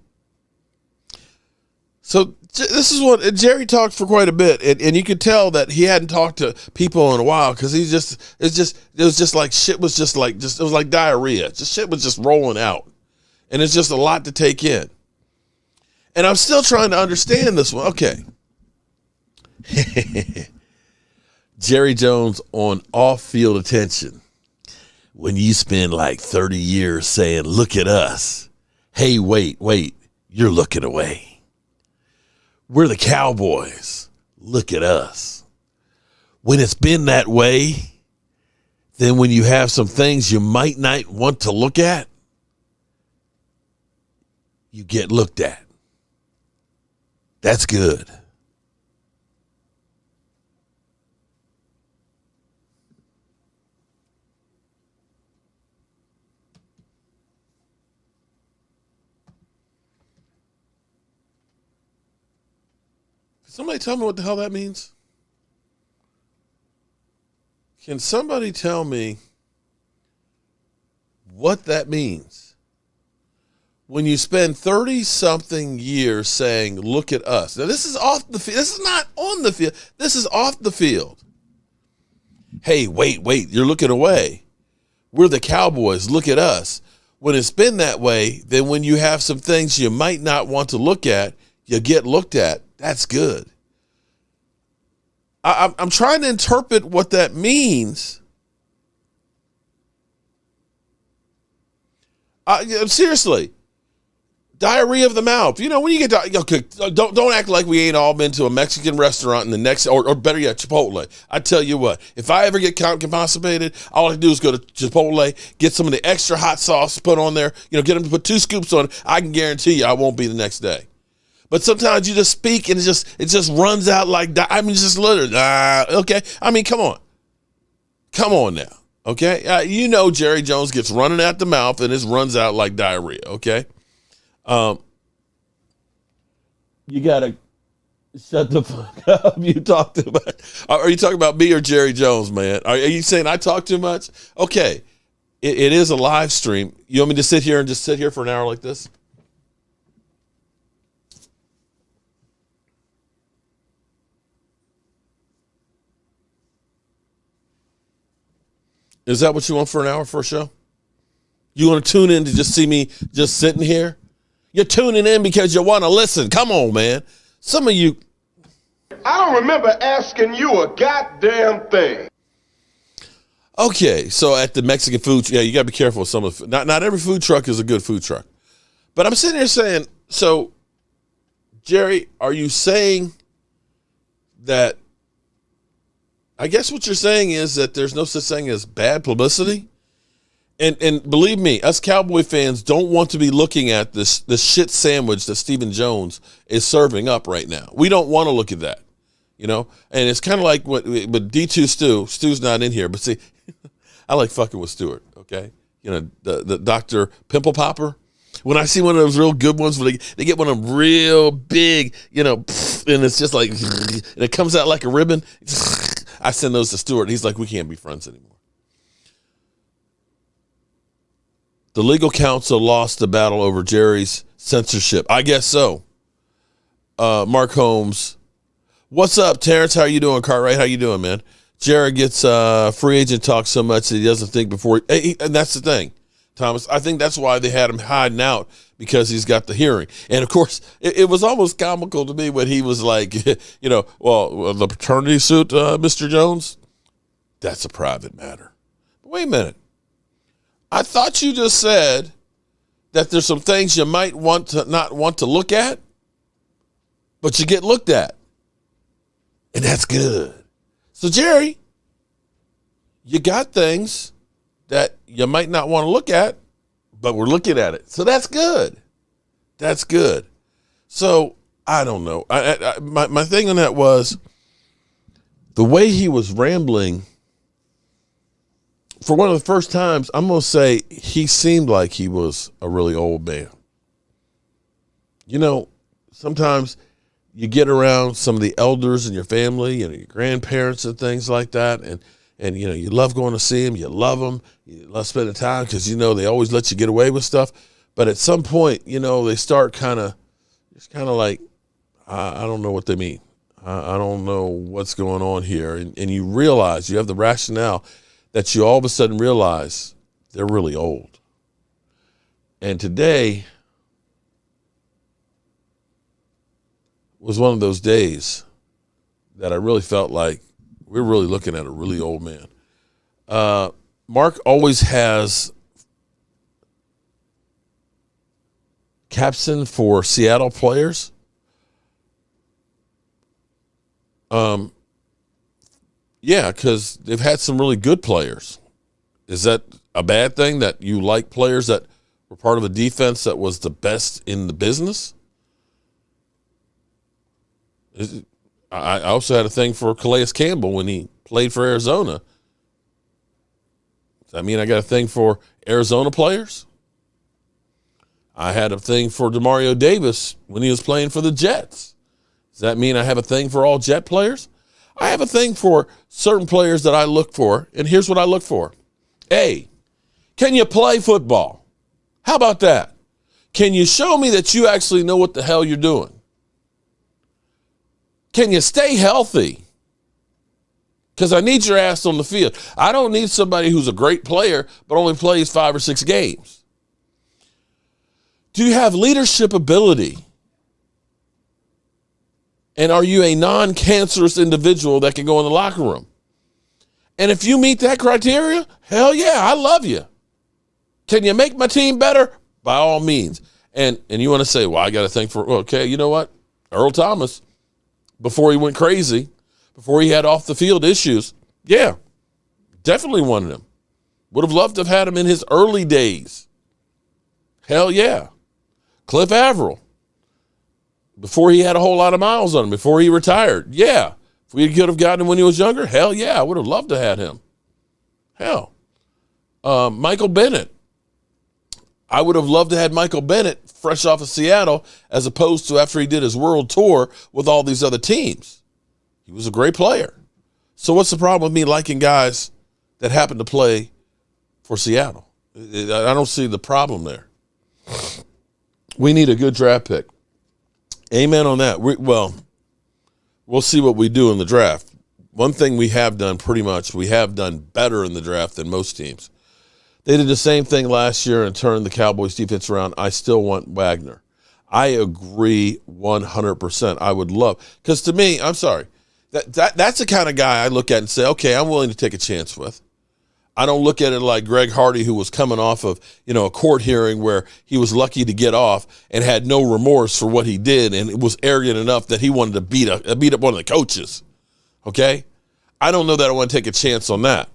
So this is what Jerry talked for quite a bit, and you could tell that he hadn't talked to people in a while because it was just like shit was just like it was like diarrhea. Just shit was just rolling out, and it's just a lot to take in. And I'm still trying to understand this one. Okay. Jerry Jones on off-field attention. When you spend like 30 years saying, "Look at us." Hey, wait, you're looking away. We're the Cowboys. Look at us. When it's been that way, then when you have some things you might not want to look at, you get looked at. That's good. Somebody tell me what the hell that means? Can somebody tell me what that means? When you spend 30-something years saying, "Look at us." Now, this is off the field. This is not on the field. This is off the field. Hey, wait, you're looking away. We're the Cowboys. Look at us. When it's been that way, then when you have some things you might not want to look at, you get looked at. That's good. I'm trying to interpret what that means. Seriously. Diarrhea of the mouth. When you get okay, don't act like we ain't all been to a Mexican restaurant in the next, or better yet, Chipotle. I tell you what, if I ever get constipated, all I have to do is go to Chipotle, get some of the extra hot sauce put on there, get them to put 2 scoops on it. I can guarantee you I won't be the next day. But sometimes you just speak and it just runs out like, just literally, okay. Come on now, okay. Jerry Jones gets running out the mouth and it runs out like diarrhea, okay. You gotta shut the fuck up. You talk too much. Are you talking about me or Jerry Jones, man? Are you saying I talk too much? Okay, it is a live stream. You want me to sit here for an hour like this? Is that what you want for an hour for a show? You want to tune in to just see me just sitting here? You're tuning in because you want to listen. Come on, man. Some of you. I don't remember asking you a goddamn thing. Okay, so at the Mexican food, yeah, you got to be careful with some of the food. Not every food truck is a good food truck. But I'm sitting here saying, so, Jerry, are you saying that, I guess what you're saying is that there's no such thing as bad publicity? And believe me, us Cowboy fans don't want to be looking at this shit sandwich that Stephen Jones is serving up right now. We don't want to look at that, you know? And it's kind of like what D2 Stu's not in here, but see, I like fucking with Stewart, okay? You know, the Dr. Pimple Popper. When I see one of those real good ones, where they get one of them real big, you know, and it's just like, and it comes out like a ribbon. I send those to Stewart. He's like, we can't be friends anymore. The legal counsel lost the battle over Jerry's censorship. I guess so. Mark Holmes. What's up, Terrence? How you doing, Cartwright? How you doing, man? Jerry gets free agent talk so much that he doesn't think before. And that's the thing, Thomas. I think that's why they had him hiding out, because he's got the hearing. And, of course, it was almost comical to me when he was like, you know, well, the paternity suit, Mr. Jones, that's a private matter. But wait a minute. I thought you just said that there's some things you might not want to look at, but you get looked at. And that's good. So, Jerry, you got things that you might not want to look at, but we're looking at it. So that's good. That's good. So, I don't know. My thing on that was the way he was rambling. For one of the first times, I'm going to say he seemed like he was a really old man. You know, sometimes you get around some of the elders in your family, you know, your grandparents and things like that, and you know, you love going to see them, you love them, you love spending time because, you know, they always let you get away with stuff. But at some point, you know, they start it's kind of like, I don't know what they mean. I don't know what's going on here. And you realize, you have the rationale that you all of a sudden realize they're really old. And today was one of those days that I really felt like we're really looking at a really old man. Mark always has caption for Seattle players. Yeah, because they've had some really good players. Is that a bad thing that you like players that were part of a defense that was the best in the business? I also had a thing for Calais Campbell when he played for Arizona. Does that mean I got a thing for Arizona players? I had a thing for DeMario Davis when he was playing for the Jets. Does that mean I have a thing for all Jet players? I have a thing for certain players that I look for, and here's what I look for. A, can you play football? How about that? Can you show me that you actually know what the hell you're doing? Can you stay healthy? Because I need your ass on the field. I don't need somebody who's a great player but only plays 5 or 6 games. Do you have leadership ability? And are you a non-cancerous individual that can go in the locker room? And if you meet that criteria, hell yeah, I love you. Can you make my team better? By all means. And you want to say, well, I got to think for, okay, you know what? Earl Thomas, before he went crazy, before he had off-the-field issues, yeah, definitely wanted him. Would have loved to have had him in his early days. Hell yeah. Cliff Averill, before he had a whole lot of miles on him, before he retired, yeah. If we could have gotten him when he was younger, hell yeah, I would have loved to have had him. Hell. Michael Bennett. I would have loved to have had Michael Bennett fresh off of Seattle as opposed to after he did his world tour with all these other teams. He was a great player. So what's the problem with me liking guys that happen to play for Seattle? I don't see the problem there. We need a good draft pick. Amen on that. We'll see what we do in the draft. One thing we have done pretty much, we have done better in the draft than most teams. They did the same thing last year and turned the Cowboys defense around. I still want Wagner. I agree 100%. I would love, because to me, I'm sorry, that's the kind of guy I look at and say, okay, I'm willing to take a chance with. I don't look at it like Greg Hardy, who was coming off of, a court hearing where he was lucky to get off and had no remorse for what he did, and it was arrogant enough that he wanted to beat up one of the coaches. Okay? I don't know that I want to take a chance on that.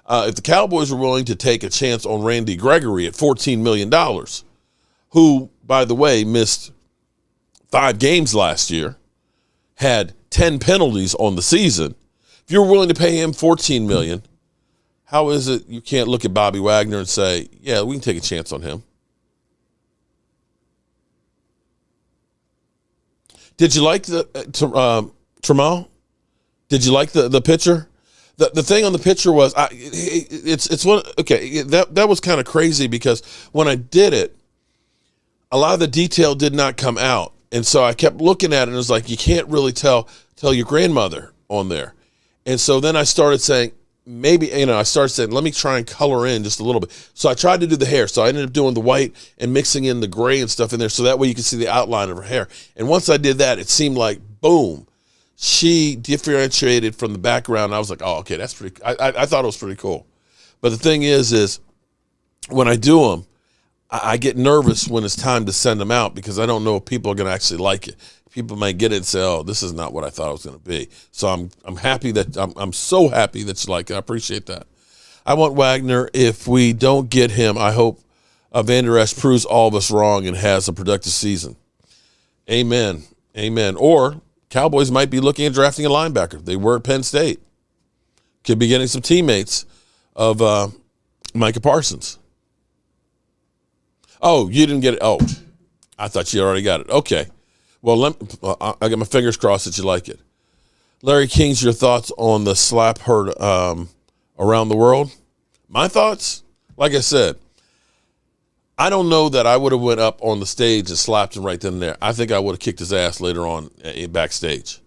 If the Cowboys were willing to take a chance on Randy Gregory at $14 million, who, by the way, missed 5 games last year, had 10 penalties on the season, if you're willing to pay him $14 million, how is it you can't look at Bobby Wagner and say, yeah, we can take a chance on him? Did you like the Tramal? Did you like the picture? The thing on the picture was it's one. Okay, that was kind of crazy because when I did it, a lot of the detail did not come out, and so I kept looking at it and it was like you can't really tell your grandmother on there, and so then I started saying, maybe, I started saying, let me try and color in just a little bit. So I tried to do the hair. So I ended up doing the white and mixing in the gray and stuff in there so that way you can see the outline of her hair. And once I did that, it seemed like, boom, she differentiated from the background. I was like, oh, okay, that's pretty, I thought it was pretty cool. But the thing is when I do them, I get nervous when it's time to send them out because I don't know if people are going to actually like it. People might get it and say, oh, this is not what I thought it was going to be. So I'm happy that I'm so happy that you like it. I appreciate that. I want Wagner. If we don't get him, I hope Van Der Esch proves all of us wrong and has a productive season. Amen. Amen. Or Cowboys might be looking at drafting a linebacker. They were at Penn State. Could be getting some teammates of Micah Parsons. Oh, you didn't get it. Oh, I thought you already got it. Okay. Well, I got my fingers crossed that you like it. Larry King's your thoughts on the slap heard around the world? My thoughts? Like I said, I don't know that I would have went up on the stage and slapped him right then and there. I think I would have kicked his ass later on backstage.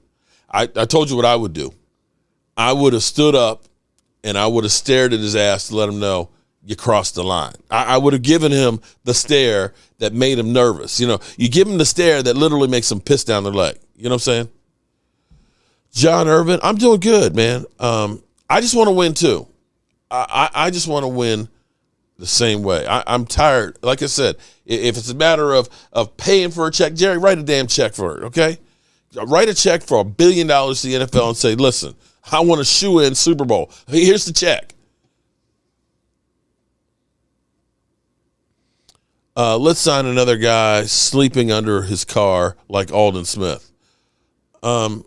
I told you what I would do. I would have stood up and I would have stared at his ass to let him know you crossed the line. I would have given him the stare that made him nervous. You give him the stare that literally makes him piss down their leg. You know what I'm saying? John Irvin, I'm doing good, man. I just want to win too. I just want to win the same way. I'm tired. Like I said, if it's a matter of paying for a check, Jerry, write a damn check for it, okay? Write a check for $1 billion to the NFL and say, listen, I want to shoe in Super Bowl. Here's the check. Let's sign another guy sleeping under his car like Aldon Smith. Aldon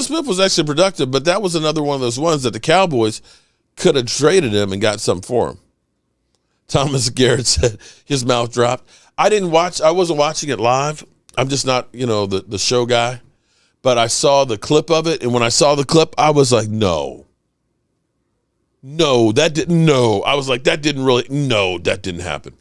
Smith was actually productive, but that was another one of those ones that the Cowboys could have traded him and got something for him. Thomas Garrett said his mouth dropped. I wasn't watching it live. I'm just not, the show guy. But I saw the clip of it, and when I saw the clip, I was like, no, that didn't, no. I was like, that didn't happen.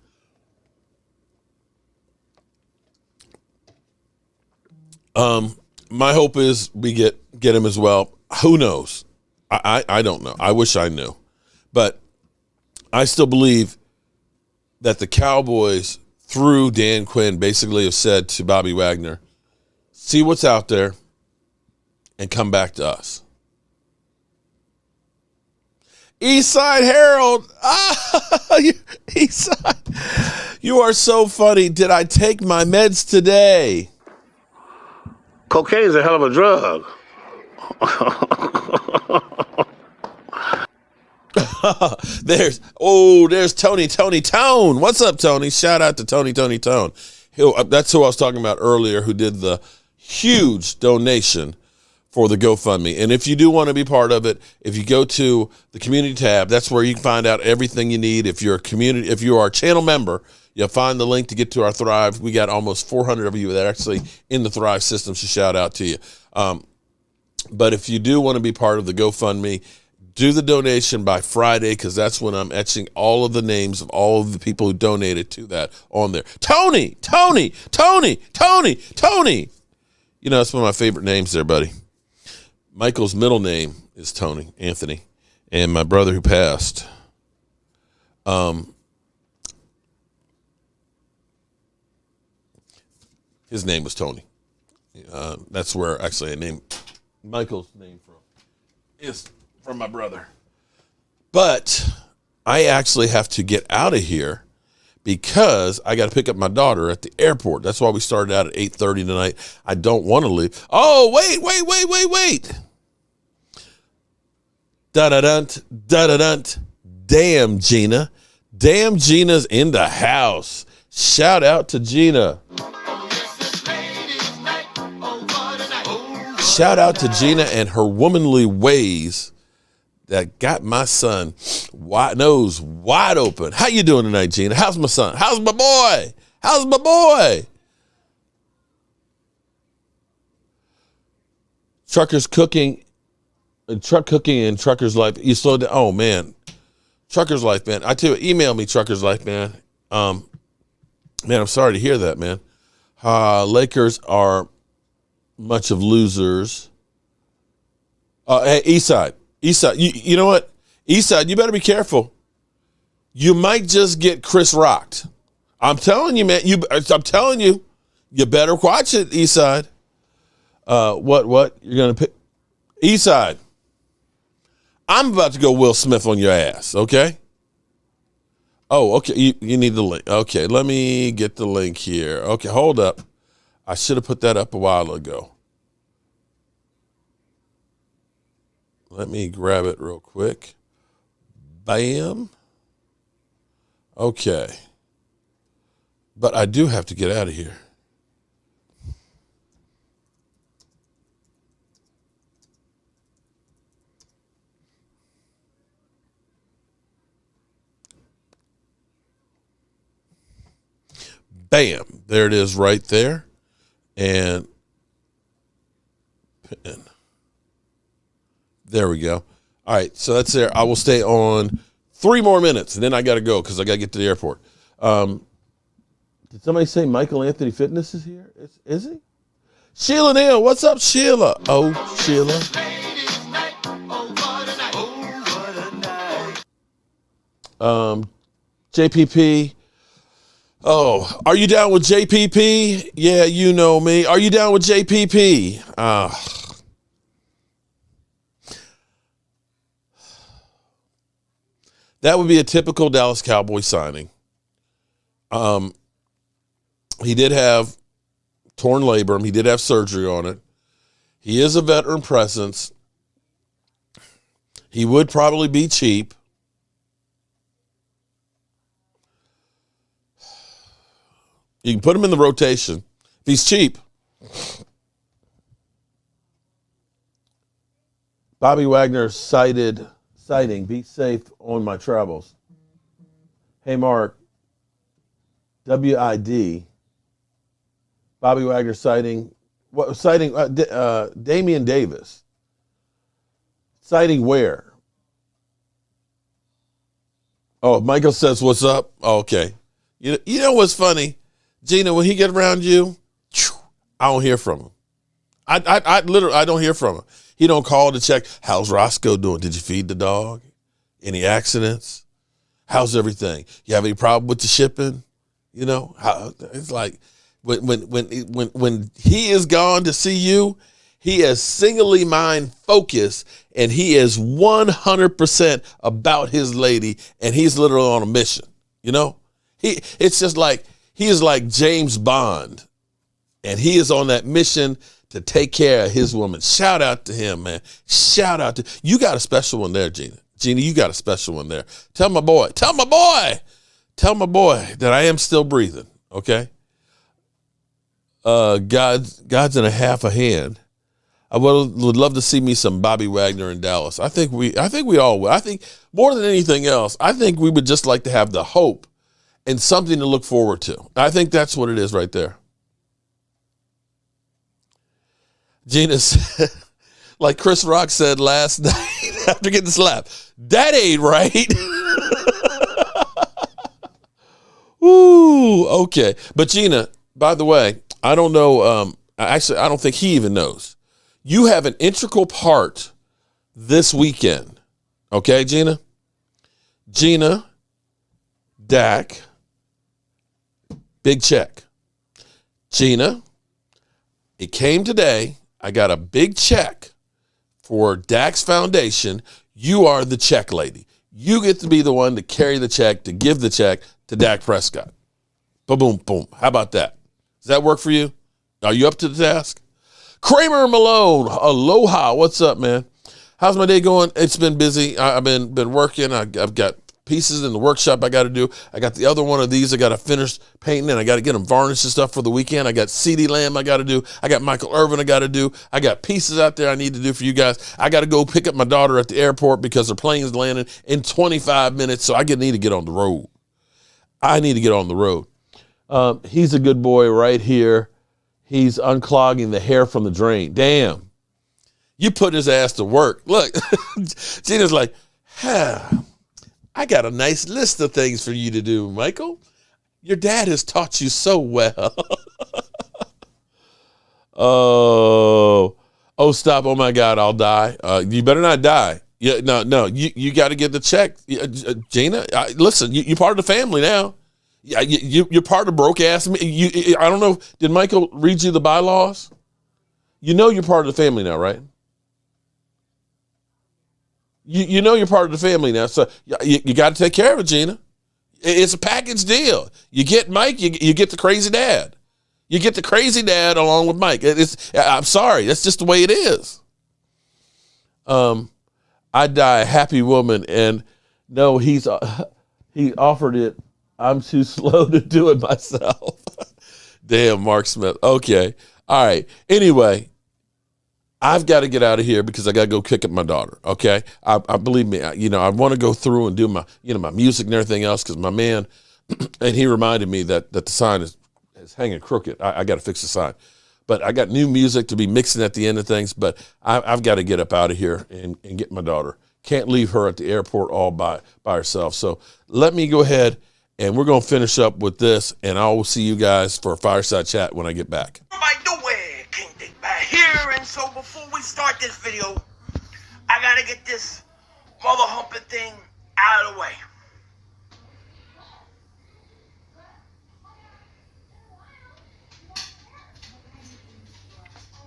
My hope is we get him as well. Who knows? I don't know. I wish I knew. But I still believe that the Cowboys, through Dan Quinn, basically have said to Bobby Wagner, see what's out there and come back to us. Eastside Herald. Eastside. You are so funny. Did I take my meds today? Cocaine's a hell of a drug. There's Tone. What's up, Tony? Shout out to Tony Tone. That's who I was talking about earlier, who did the huge donation for the GoFundMe. And if you do want to be part of it, if you go to the community tab, that's where you can find out everything you need. If you are a channel member, you'll find the link to get to our Thrive. We got almost 400 of you that are actually in the Thrive system, so shout out to you. But if you do want to be part of the GoFundMe, do the donation by Friday, because that's when I'm etching all of the names of all of the people who donated to that on there. Tony. That's one of my favorite names there, buddy. Michael's middle name is Tony, Anthony. And my brother who passed, his name was Tony. That's where actually I named Michael's name is from my brother. But I actually have to get out of here because I got to pick up my daughter at the airport. That's why we started out at 8:30 tonight. I don't want to leave. Oh, wait. Da-da-dunt, da-da-dunt. Damn, Gina. Damn, Gina's in the house. Shout out to Gina. Shout out to Gina and her womanly ways that got my son nose wide open. How you doing tonight, Gina? How's my son? How's my boy? How's my boy? Truckers cooking, truck cooking and Trucker's Life. You slowed down. Oh, man. Trucker's Life, man. I tell you, email me Trucker's Life, man. Man, I'm sorry to hear that, man. Lakers are much of losers. Hey, Eastside, you know what? Eastside, you better be careful. You might just get Chris rocked. I'm telling you, man. I'm telling you, you better watch it, Eastside. What? You're gonna pick Eastside. I'm about to go Will Smith on your ass, okay? Oh, okay. You need the link. Okay, let me get the link here. Okay, hold up. I should have put that up a while ago. Let me grab it real quick. B.A.M. Okay. But I do have to get out of here. Bam. There it is right there. And there we go. All right, so that's there. I will stay on 3 more minutes, and then I got to go because I got to get to the airport. Did somebody say Michael Anthony Fitness is here? Is he? Sheila Neal, what's up, Sheila? Oh, Sheila. JPP. Oh, are you down with JPP? Yeah, you know me. Are you down with JPP? That would be a typical Dallas Cowboy signing. He did have torn labrum. He did have surgery on it. He is a veteran presence. He would probably be cheap. You can put him in the rotation. If he's cheap. Bobby Wagner citing, be safe on my travels. Hey, Mark. WID. Bobby Wagner citing Damian Davis. Citing where? Oh, Michael says, what's up? Oh, okay. You know what's funny? Gina, when he get around you, I don't hear from him. I literally don't hear from him. He don't call to check, how's Roscoe doing? Did you feed the dog? Any accidents? How's everything? You have any problem with the shipping? You know, it's like when he is gone to see you, he is singly mind focused and he is 100% about his lady and he's literally on a mission. You know, it's just like he is like James Bond and he is on that mission to take care of his woman. Shout out to him, man. Shout out to you. Got a special one there, Gina. Gina, you got a special one there. Tell my boy that I am still breathing. Okay. God's in a half a hand. I would love to see me some Bobby Wagner in Dallas. I think we all would. I think more than anything else, I think we would just like to have the hope and something to look forward to. I think that's what it is right there. Gina said, like Chris Rock said last night after getting slapped, that ain't right. Ooh, okay. But Gina, by the way, I don't know. Actually, I don't think he even knows. You have an integral part this weekend. Okay, Gina? Gina, Dak, big check. Gina, it came today. I got a big check for Dak's Foundation. You are the check lady. You get to be the one to carry the check, to give the check to Dak Prescott. Boom, boom, boom. How about that? Does that work for you? Are you up to the task? Kramer Malone, aloha. What's up, man? How's my day going? It's been busy. I've been working. I've got pieces in the workshop I got to do. I got the other one of these I got to finish painting, and I got to get them varnished and stuff for the weekend. I got CeeDee Lamb I got to do. I got Michael Irvin I got to do. I got pieces out there I need to do for you guys. I got to go pick up my daughter at the airport because her plane's landing in 25 minutes, so I need to get on the road. I need to get on the road. He's a good boy right here. He's unclogging the hair from the drain. Damn. You put his ass to work. Look, Gina's like, I got a nice list of things for you to do, Michael. Your dad has taught you so well. Oh, stop. Oh, my God, I'll die. You better not die. Yeah, no, you got to get the check. Gina, listen, you're part of the family now. Yeah, you're part of broke ass. I don't know. Did Michael read you the bylaws? You know you're part of the family now, right? You know you're part of the family now, so you got to take care of it, Gina. It's a package deal. You get Mike, you get the crazy dad. You get the crazy dad along with Mike. I'm sorry, that's just the way it is. I die a happy woman, and no, he offered it. I'm too slow to do it myself. Damn, Mark Smith. Okay, all right. Anyway, I've got to get out of here because I got to go kick up my daughter. Okay, I believe me. I want to go through and do my my music and everything else because my man, and he reminded me that the sign is hanging crooked. I got to fix the sign, but I got new music to be mixing at the end of things. But I've got to get up out of here and get my daughter. Can't leave her at the airport all by herself. So let me go ahead and we're gonna finish up with this, and I will see you guys for a fireside chat when I get back. Here, and so before we start this video, I gotta get this mother humping thing out of the way.